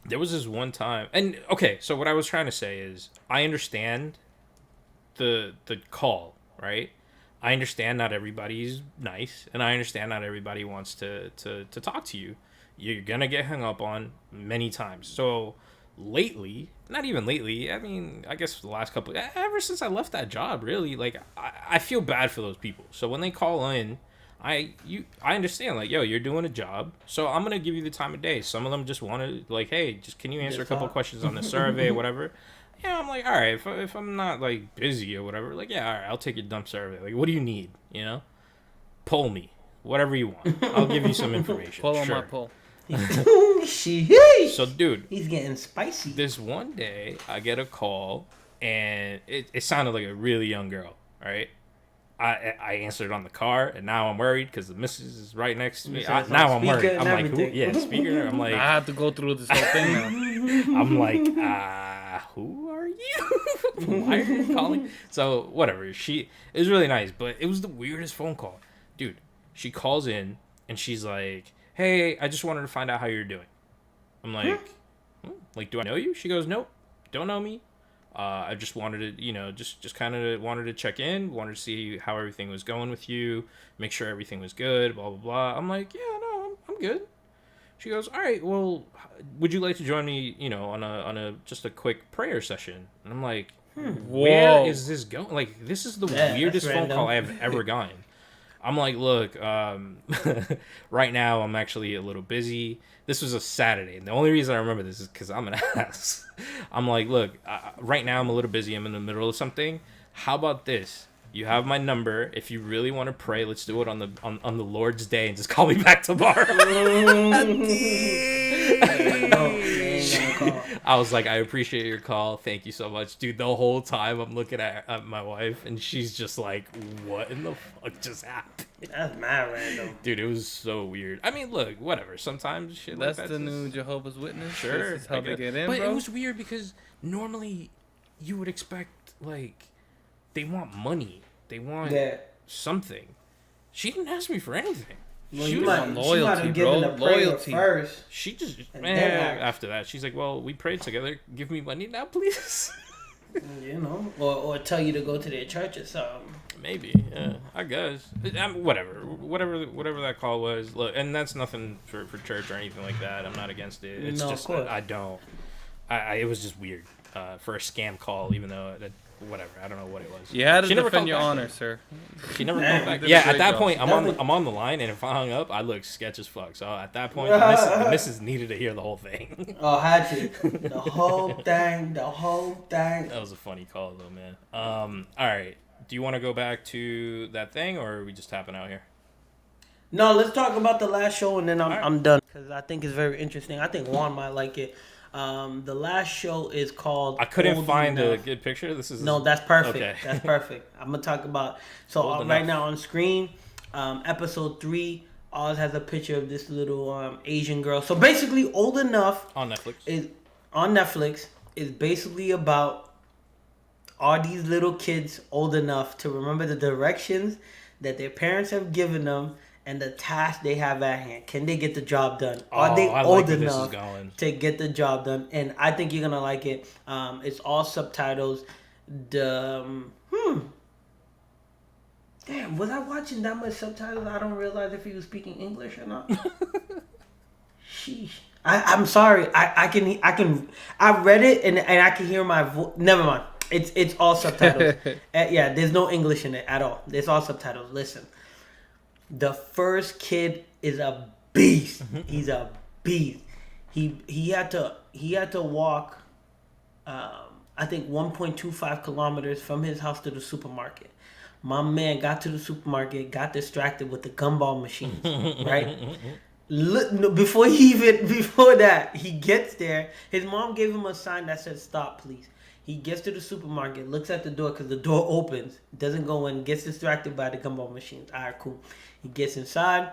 there was this one time, and okay, so what I was trying to say is, I understand the call, right? I understand not everybody's nice, and I understand not everybody wants to talk to you. You're gonna get hung up on many times. So lately, not even lately, I mean, I guess the last couple, ever since I left that job, really, like, I feel bad for those people. So when they call in, I understand, like, yo, you're doing a job, so I'm gonna give you the time of day. Some of them just want to, like, hey, just can you answer a couple questions on the survey or whatever. Yeah, I'm like, all right, if I'm not, like, busy or whatever, like, yeah, all right, I'll take your dumb survey. Like, what do you need, you know? Poll me. Whatever you want. I'll give you some information. Pull on my poll. So, dude. He's getting spicy. This one day, I get a call, and it sounded like a really young girl, right? I answered on the car, and now I'm worried because the missus is right next to me. Now I'm worried. I'm like, who? Yeah, speaker. I'm like, I have to go through this whole thing now. I'm like, who are you? Why are you calling? So whatever. It was really nice, but it was the weirdest phone call, dude. She calls in and she's like, hey, I just wanted to find out how you're doing. I'm like, like, do I know you? She goes, nope, don't know me. I just wanted to, you know, just kind of wanted to check in, wanted to see how everything was going with you, make sure everything was good, blah, blah, blah. I'm like, yeah, no, I'm good. She goes, all right, well, would you like to join me, you know, on a just a quick prayer session? And I'm like, where is this going? Like, this is the weirdest phone call I have ever gotten. I'm like, look, right now I'm actually a little busy. This was a Saturday, and the only reason I remember this is because I'm an ass. I'm like, look, right now I'm a little busy. I'm in the middle of something. How about this? You have my number. If you really want to pray, let's do it on the Lord's Day, and just call me back tomorrow. I was like, I appreciate your call. Thank you so much. Dude, the whole time I'm looking at my wife, and she's just like, what in the fuck just happened? That's mad random. Dude, it was so weird. I mean, look, whatever. Sometimes shit That's like the new Jehovah's Witness. Sure. This is how they get in, but bro. it was weird because normally you would expect, like, they want money. They want something. She didn't ask me for anything. Well, she was on loyalty, bro. Loyalty. First. She just, after that, she's like, well, we prayed together. Give me money now, please. You know, or tell you to go to their church or something. Maybe, yeah, I guess. Whatever that call was. Look, and that's nothing for church or anything like that. I'm not against it. It's no, just, of course. I don't. It was just weird for a scam call, even though whatever. I don't know what it was. You had to she never defend your back. honor, sir. She never called back. did Yeah, a great at that job. point, I'm on the line, and if I hung up, I look sketch as fuck. So at that point, the missus needed to hear the whole thing. Oh, had to. The whole thing. That was a funny call, though, man. All right. Do you want to go back to that thing, or are we just tapping out here? No, let's talk about the last show, and then I'm done. Because I think it's very interesting. I think Juan might like it. The last show is called... I couldn't find Enough. a good picture. This is... No, that's perfect. Okay. That's perfect. I'm going to talk about... So right now on screen, episode 3, Oz has a picture of this little Asian girl. So basically, Old Enough... On Netflix. Is basically about Are these little kids old enough to remember the directions that their parents have given them and the task they have at hand? Can they get the job done? Are they I like old where this is enough going. to get the job done? And I think you're gonna like it. It's all subtitles. Damn, was I watching that much subtitles? I don't realize if he was speaking English or not. Sheesh. I'm sorry. I read it and I can hear my voice. Never mind. It's all subtitles. Yeah, there's no English in it at all. It's all subtitles. Listen, the first kid is a beast. He's a beast. He had to walk. I think 1.25 kilometers from his house to the supermarket. My man got to the supermarket, got distracted with the gumball machines, right? Before that, he gets there. His mom gave him a sign that said, "Stop, please." He gets to the supermarket, looks at the door because the door opens, doesn't go in, gets distracted by the gumball machines. All right, cool. He gets inside.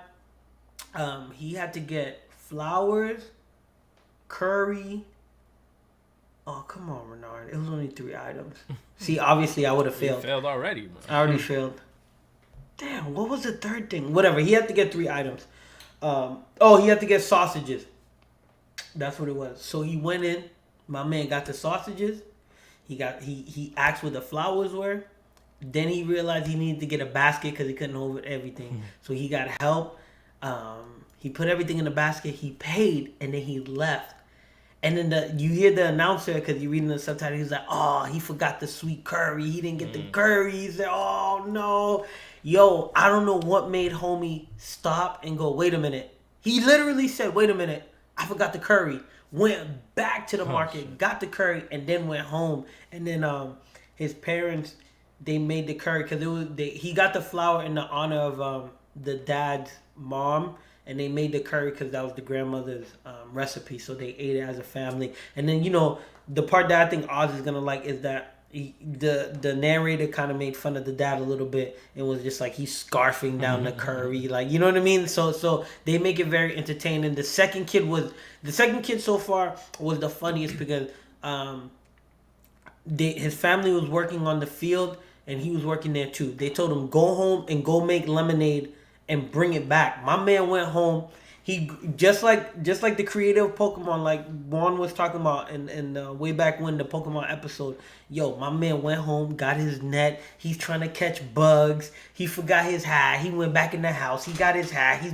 He had to get flowers, curry. Oh, come on, Renard. It was only 3 items. See, obviously, I would have failed. You failed already, bro. I already failed. Damn, what was the third thing? Whatever. He had to get 3 items. He had to get sausages. That's what it was. So he went in. My man got the sausages. He asked where the flowers were. Then he realized he needed to get a basket because he couldn't hold everything. So he got help. He put everything in the basket. He paid, and then he left. And then you hear the announcer, because you're reading the subtitle, he's like, "Oh, he forgot the sweet curry. He didn't get the curry." He said, "Oh, no." Yo, I don't know what made homie stop and go, "Wait a minute." He literally said, "Wait a minute. I forgot the curry." Went back to the market, got the curry, and then went home. And then his parents, they made the curry, because he got the flour in the honor of the dad's mom. And they made the curry because that was the grandmother's recipe. So they ate it as a family. And then, the part that I think Oz is going to like is that the narrator kind of made fun of the dad a little bit. It was just like he's scarfing down the curry. Like, you know what I mean? So they make it very entertaining. The second kid so far was the funniest because his family was working on the field and he was working there too. They told him, "Go home and go make lemonade and bring it back." My man went home. He just like the creator of Pokemon, like Juan was talking about in way back when the Pokemon episode. Yo, my man went home, got his net. He's trying to catch bugs. He forgot his hat. He went back in the house. He got his hat. He's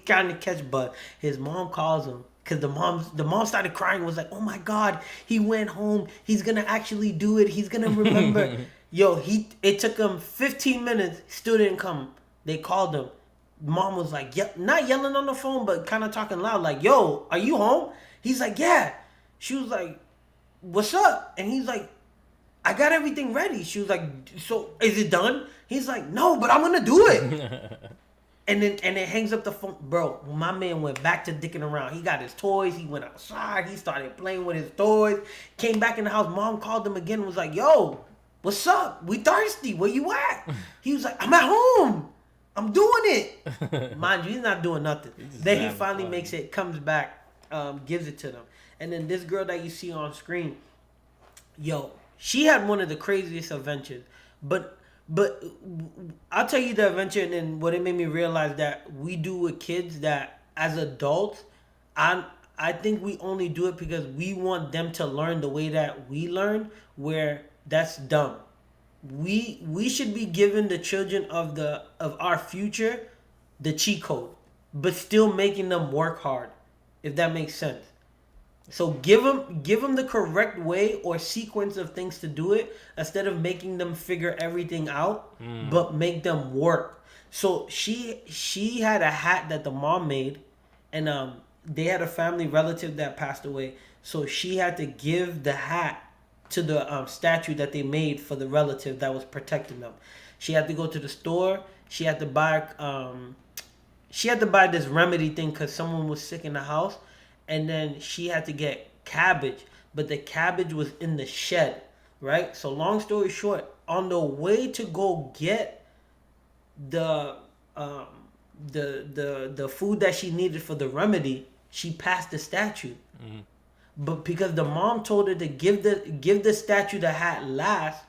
trying to catch bugs. His mom calls him because the mom started crying. Was like, "Oh my God, he went home. He's gonna actually do it. He's gonna remember." Yo, it took him 15 minutes. Still didn't come. They called him. Mom was like, not yelling on the phone, but kind of talking loud, like, "Yo, are you home?" He's like, "Yeah." She was like, "What's up?" And he's like, "I got everything ready." She was like, "So is it done?" He's like, "No, but I'm gonna do it." and it hangs up the phone. Bro, my man went back to dicking around. He got his toys. He went outside. He started playing with his toys. Came back in the house. Mom called him again and was like, "Yo, what's up? We thirsty. Where you at?" He was like, "I'm at home. I'm doing it." Mind you, he's not doing nothing. Then he finally makes it, comes back, gives it to them. And then this girl that you see on screen, yo, she had one of the craziest adventures. But I'll tell you the adventure and then what it made me realize that we do with kids that as adults, I think we only do it because we want them to learn the way that we learn, where that's dumb. We should be giving the children of our future the cheat code, but still making them work hard, if that makes sense. So give them the correct way or sequence of things to do it instead of making them figure everything out, but make them work. So she had a hat that the mom made, and they had a family relative that passed away, so she had to give the hat to the statue that they made for the relative that was protecting them. She had to go to the store. She had to buy this remedy thing because someone was sick in the house, and then she had to get cabbage, but the cabbage was in the shed, right? So long story short, on the way to go get the food that she needed for the remedy, she passed the statue. but because the mom told her to give the statue the hat last,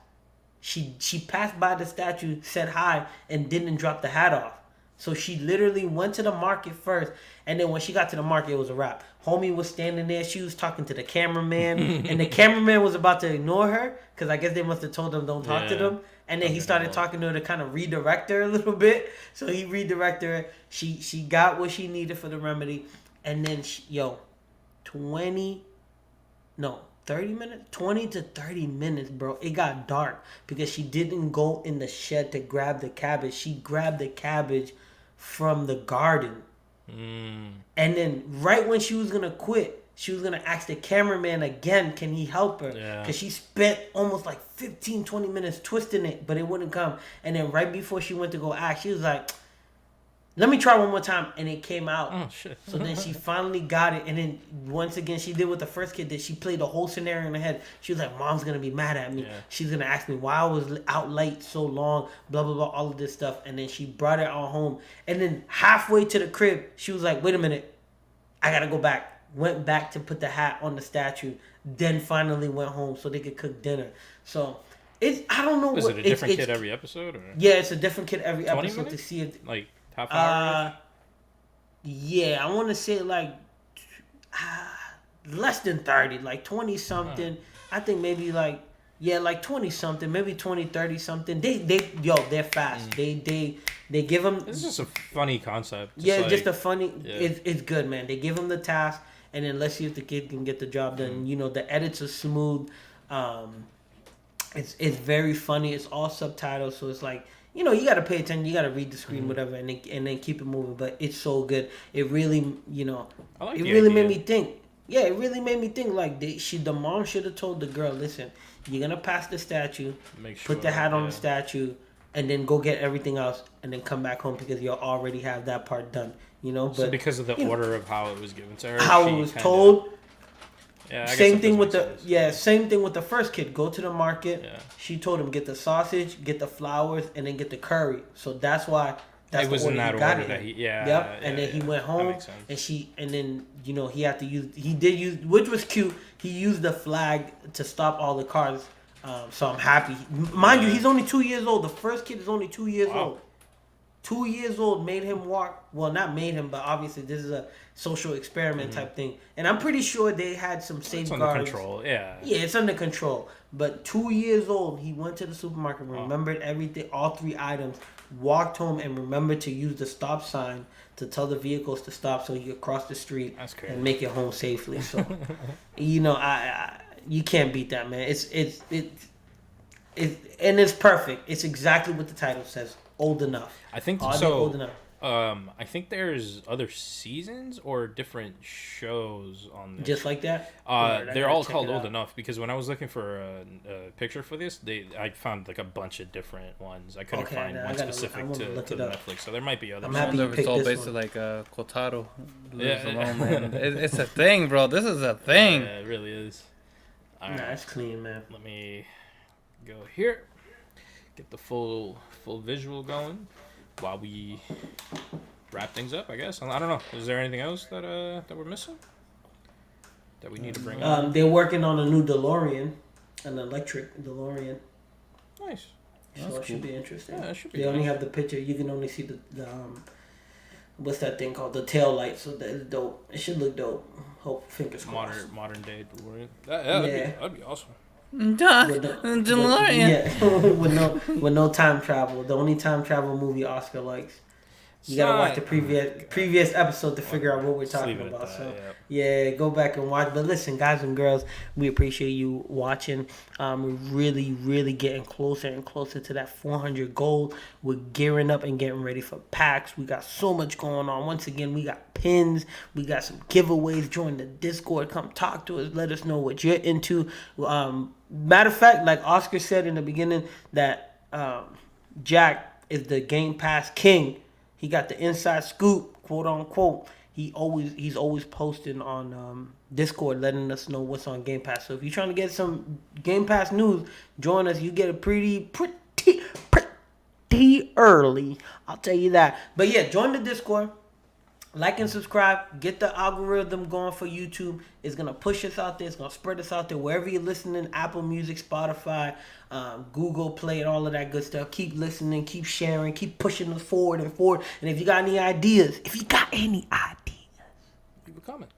she passed by the statue, said hi, and didn't drop the hat off. So she literally went to the market first, and then when she got to the market, it was a wrap. Homie was standing there. She was talking to the cameraman, and the cameraman was about to ignore her because I guess they must have told them don't talk to them. And then he started talking to her to kind of redirect her a little bit. So he redirected her. She got what she needed for the remedy, and then 30 minutes, 20 to 30 minutes, bro. It got dark because she didn't go in the shed to grab the cabbage. She grabbed the cabbage from the garden. And then right when she was going to quit, she was going to ask the cameraman again, can he help her? Because she spent almost like 15, 20 minutes twisting it, but it wouldn't come. And then right before she went to go ask, she was like, let me try one more time, and it came out. Oh, shit. So then she finally got it, and then once again, she did what the first kid did. She played the whole scenario in her head. She was like, Mom's going to be mad at me. Yeah. She's going to ask me why I was out late so long, blah, blah, blah, all of this stuff. And then she brought it all home. And then halfway to the crib, she was like, wait a minute, I got to go back. Went back to put the hat on the statue, then finally went home so they could cook dinner. So I don't know. Is it a different kid every episode? Or? Yeah, it's a different kid every episode minutes? to see if... Like... Half hour? Yeah, I want to say like less than 30, like 20 something. I think maybe like 20 something, maybe 20, 30 something. They're fast. They give them. This is just a funny concept. Just a funny. Yeah. It's good, man. They give them the task, and then let's see if the kid can get the job done. You know, the edits are smooth. It's very funny. It's all subtitles, so it's like. You know, you got to pay attention. You got to read the screen, whatever, and then keep it moving. But it's so good. It really, it really made me think. Yeah, it really made me think. Like, the mom should have told the girl, listen, you're going to pass the statue, put the hat on the statue, and then go get everything else, and then come back home because you already have that part done. You know, but so because of the order of how it was given to her, how it was told. Yeah, same thing with the first kid. Go to the market. Yeah. She told him get the sausage, get the flowers, and then get the curry. So that's why it was in that order that he and then he went home and then he had to use which was cute. He used the flag to stop all the cars. So I'm happy. Mind you, he's only 2 years old. The first kid is only 2 years old. 2 years old, made him walk. Well, not made him, but obviously this is a social experiment type thing. And I'm pretty sure they had some safeguards. It's under control, yeah. Yeah, it's under control. But 2 years old, he went to the supermarket, remembered everything, all 3 items, walked home, and remembered to use the stop sign to tell the vehicles to stop so he could cross the street and make it home safely. So, I you can't beat that, man. It's and it's perfect. It's exactly what the title says. Old enough. I think so. Old enough? I think there's other seasons or different shows on this. Just like that? They're all called Old Enough because when I was looking for a picture for this, I found like a bunch of different ones. I couldn't find one specific to Netflix, so there might be others. I'm happy you picked this basically like Kotaro. Alone, man. It's a thing, bro. This is a thing. Yeah, it really is. All right. It's clean, man. Let me go here. Get the full visual going while we wrap things up, I guess. I don't know. Is there anything else that we're missing that we need to bring up? They're working on a new DeLorean, an electric DeLorean. Nice. So it should be interesting. Yeah, it should be. They only have the picture. You can only see the what's that thing called? The tail light. So that's dope. It should look dope. Hope fingers crossed. Modern day DeLorean. That'd be awesome. DeLorean. With no time travel. The only time travel movie Oscar likes. You gotta watch the previous episode to figure out what we're talking about. Yeah, go back and watch. But listen, guys and girls, we appreciate you watching. We're really, really getting closer and closer to that 400 goal. We're gearing up and getting ready for packs. We got so much going on. Once again, we got pins. We got some giveaways. Join the Discord. Come talk to us. Let us know what you're into. Matter of fact, like Oscar said in the beginning, that Jack is the Game Pass king. He got the inside scoop, quote unquote. He's always posting on Discord, letting us know what's on Game Pass. So if you're trying to get some Game Pass news, join us. You get it pretty early. I'll tell you that. But yeah, join the Discord. Like and subscribe. Get the algorithm going for YouTube. It's going to push us out there. It's going to spread us out there. Wherever you're listening, Apple Music, Spotify, Google Play, and all of that good stuff. Keep listening. Keep sharing. Keep pushing us forward and forward. And if you got any ideas, leave a comment.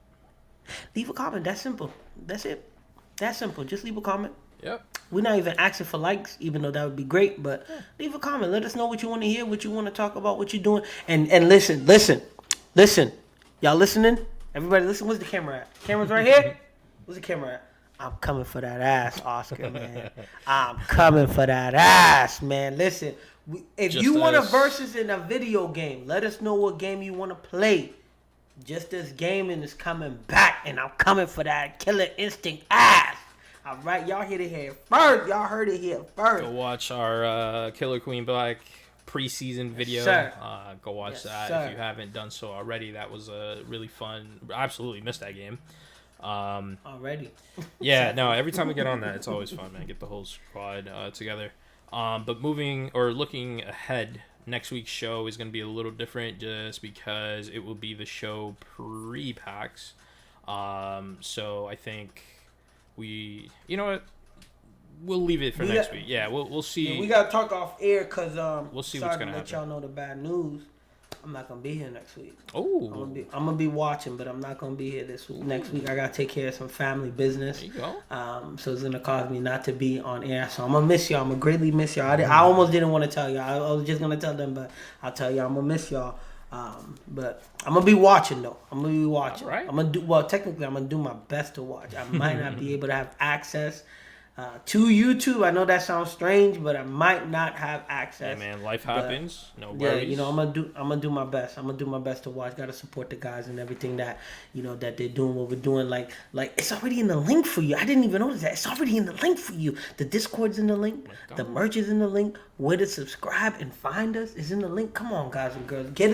Leave a comment. That's simple. That's it. That's simple. Just leave a comment. Yep. We're not even asking for likes, even though that would be great. But leave a comment. Let us know what you want to hear, what you want to talk about, what you're doing. And listen. Y'all listening? Everybody listen. Where's the camera at? Camera's right here? Where's the camera at? I'm coming for that ass, Oscar, man. I'm coming for that ass, man. Listen, if you want a versus in a video game, let us know what game you want to play. Just Us Gaming is coming back, and I'm coming for that Killer Instinct ass. All right, y'all heard it here first. Y'all heard it here first. Go watch our Killer Queen Black preseason video. Go watch that if you haven't done so already. That was a really fun. I absolutely missed that game. Already. Yeah, no, every time we get on that, it's always fun, man. Get the whole squad together. But looking ahead, next week's show is going to be a little different just because it will be the show pre-PAX. So I think you know what? We'll leave it for next week. Yeah, we'll see. Yeah, we gotta talk off air because we'll see what's gonna happen. Let y'all know the bad news. I'm not gonna be here next week. Oh. I'm gonna be watching, but I'm not gonna be here next week. I gotta take care of some family business. There you go. So it's gonna cause me not to be on air. So I'm gonna miss y'all. I'm gonna greatly miss y'all. I almost didn't want to tell y'all. I was just gonna tell them, but I'll tell y'all I'm gonna miss y'all. But I'm gonna be watching though. I'm gonna be watching. Right. Technically I'm gonna do my best to watch. I might not be able to have access to YouTube. I know that sounds strange, but I might not have access. Yeah, man, life happens. No worries. Yeah, I'm gonna do my best. I'm gonna do my best to watch. Gotta support the guys and everything that that they're doing. What we're doing, like it's already in the link for you. I didn't even notice that. It's already in the link for you. The Discord's in the link. The merch is in the link. Where to subscribe and find us is in the link. Come on, guys and girls, get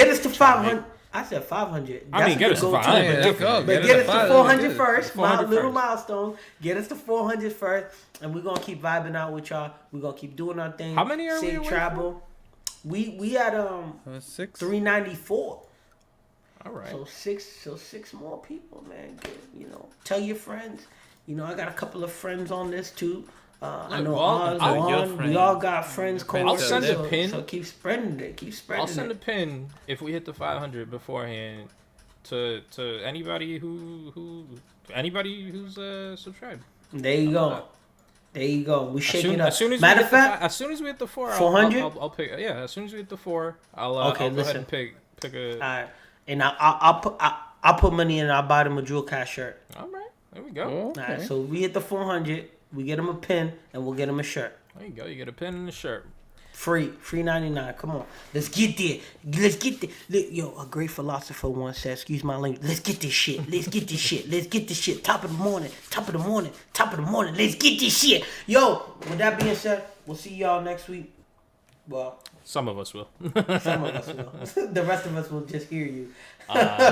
us to 500. I said 500. I mean, get us to 500. But get us to 400 first. My little milestone. Get us to 400 first. And we're going to keep vibing out with y'all. We're going to keep doing our thing. How many are we away travel. We had 394. All right. So six more people, man. Tell your friends. I got a couple of friends on this too. I know Oz, we all got friends. I'll send a pin. So keep spreading it. I'll send a pin if we hit the 500 beforehand to anybody who's subscribed. There you go. We shaking it up. As soon as we hit the 400, I'll pick. Yeah, as soon as we hit the 4, I'll go ahead and pick a. All right, and I'll put money in and I'll buy them a Jewel Cash shirt. All right, there we go. Okay. All right, so we hit the 400. We get them a pin and we'll get them a shirt. There you go. You get a pin and a shirt. Free 99. Come on, let's get there. Yo, a great philosopher once said, excuse my language, let's get this shit. Top of the morning. Let's get this shit. Yo, with that being said, we'll see y'all next week. Well, some of us will. The rest of us will just hear you.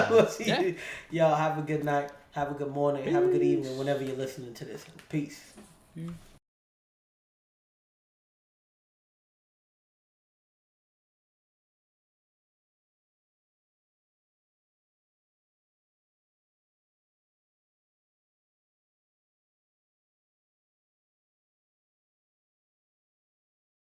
We'll see you. Y'all have a good night. Have a good morning. Peace. Have a good evening whenever you're listening to this. Peace.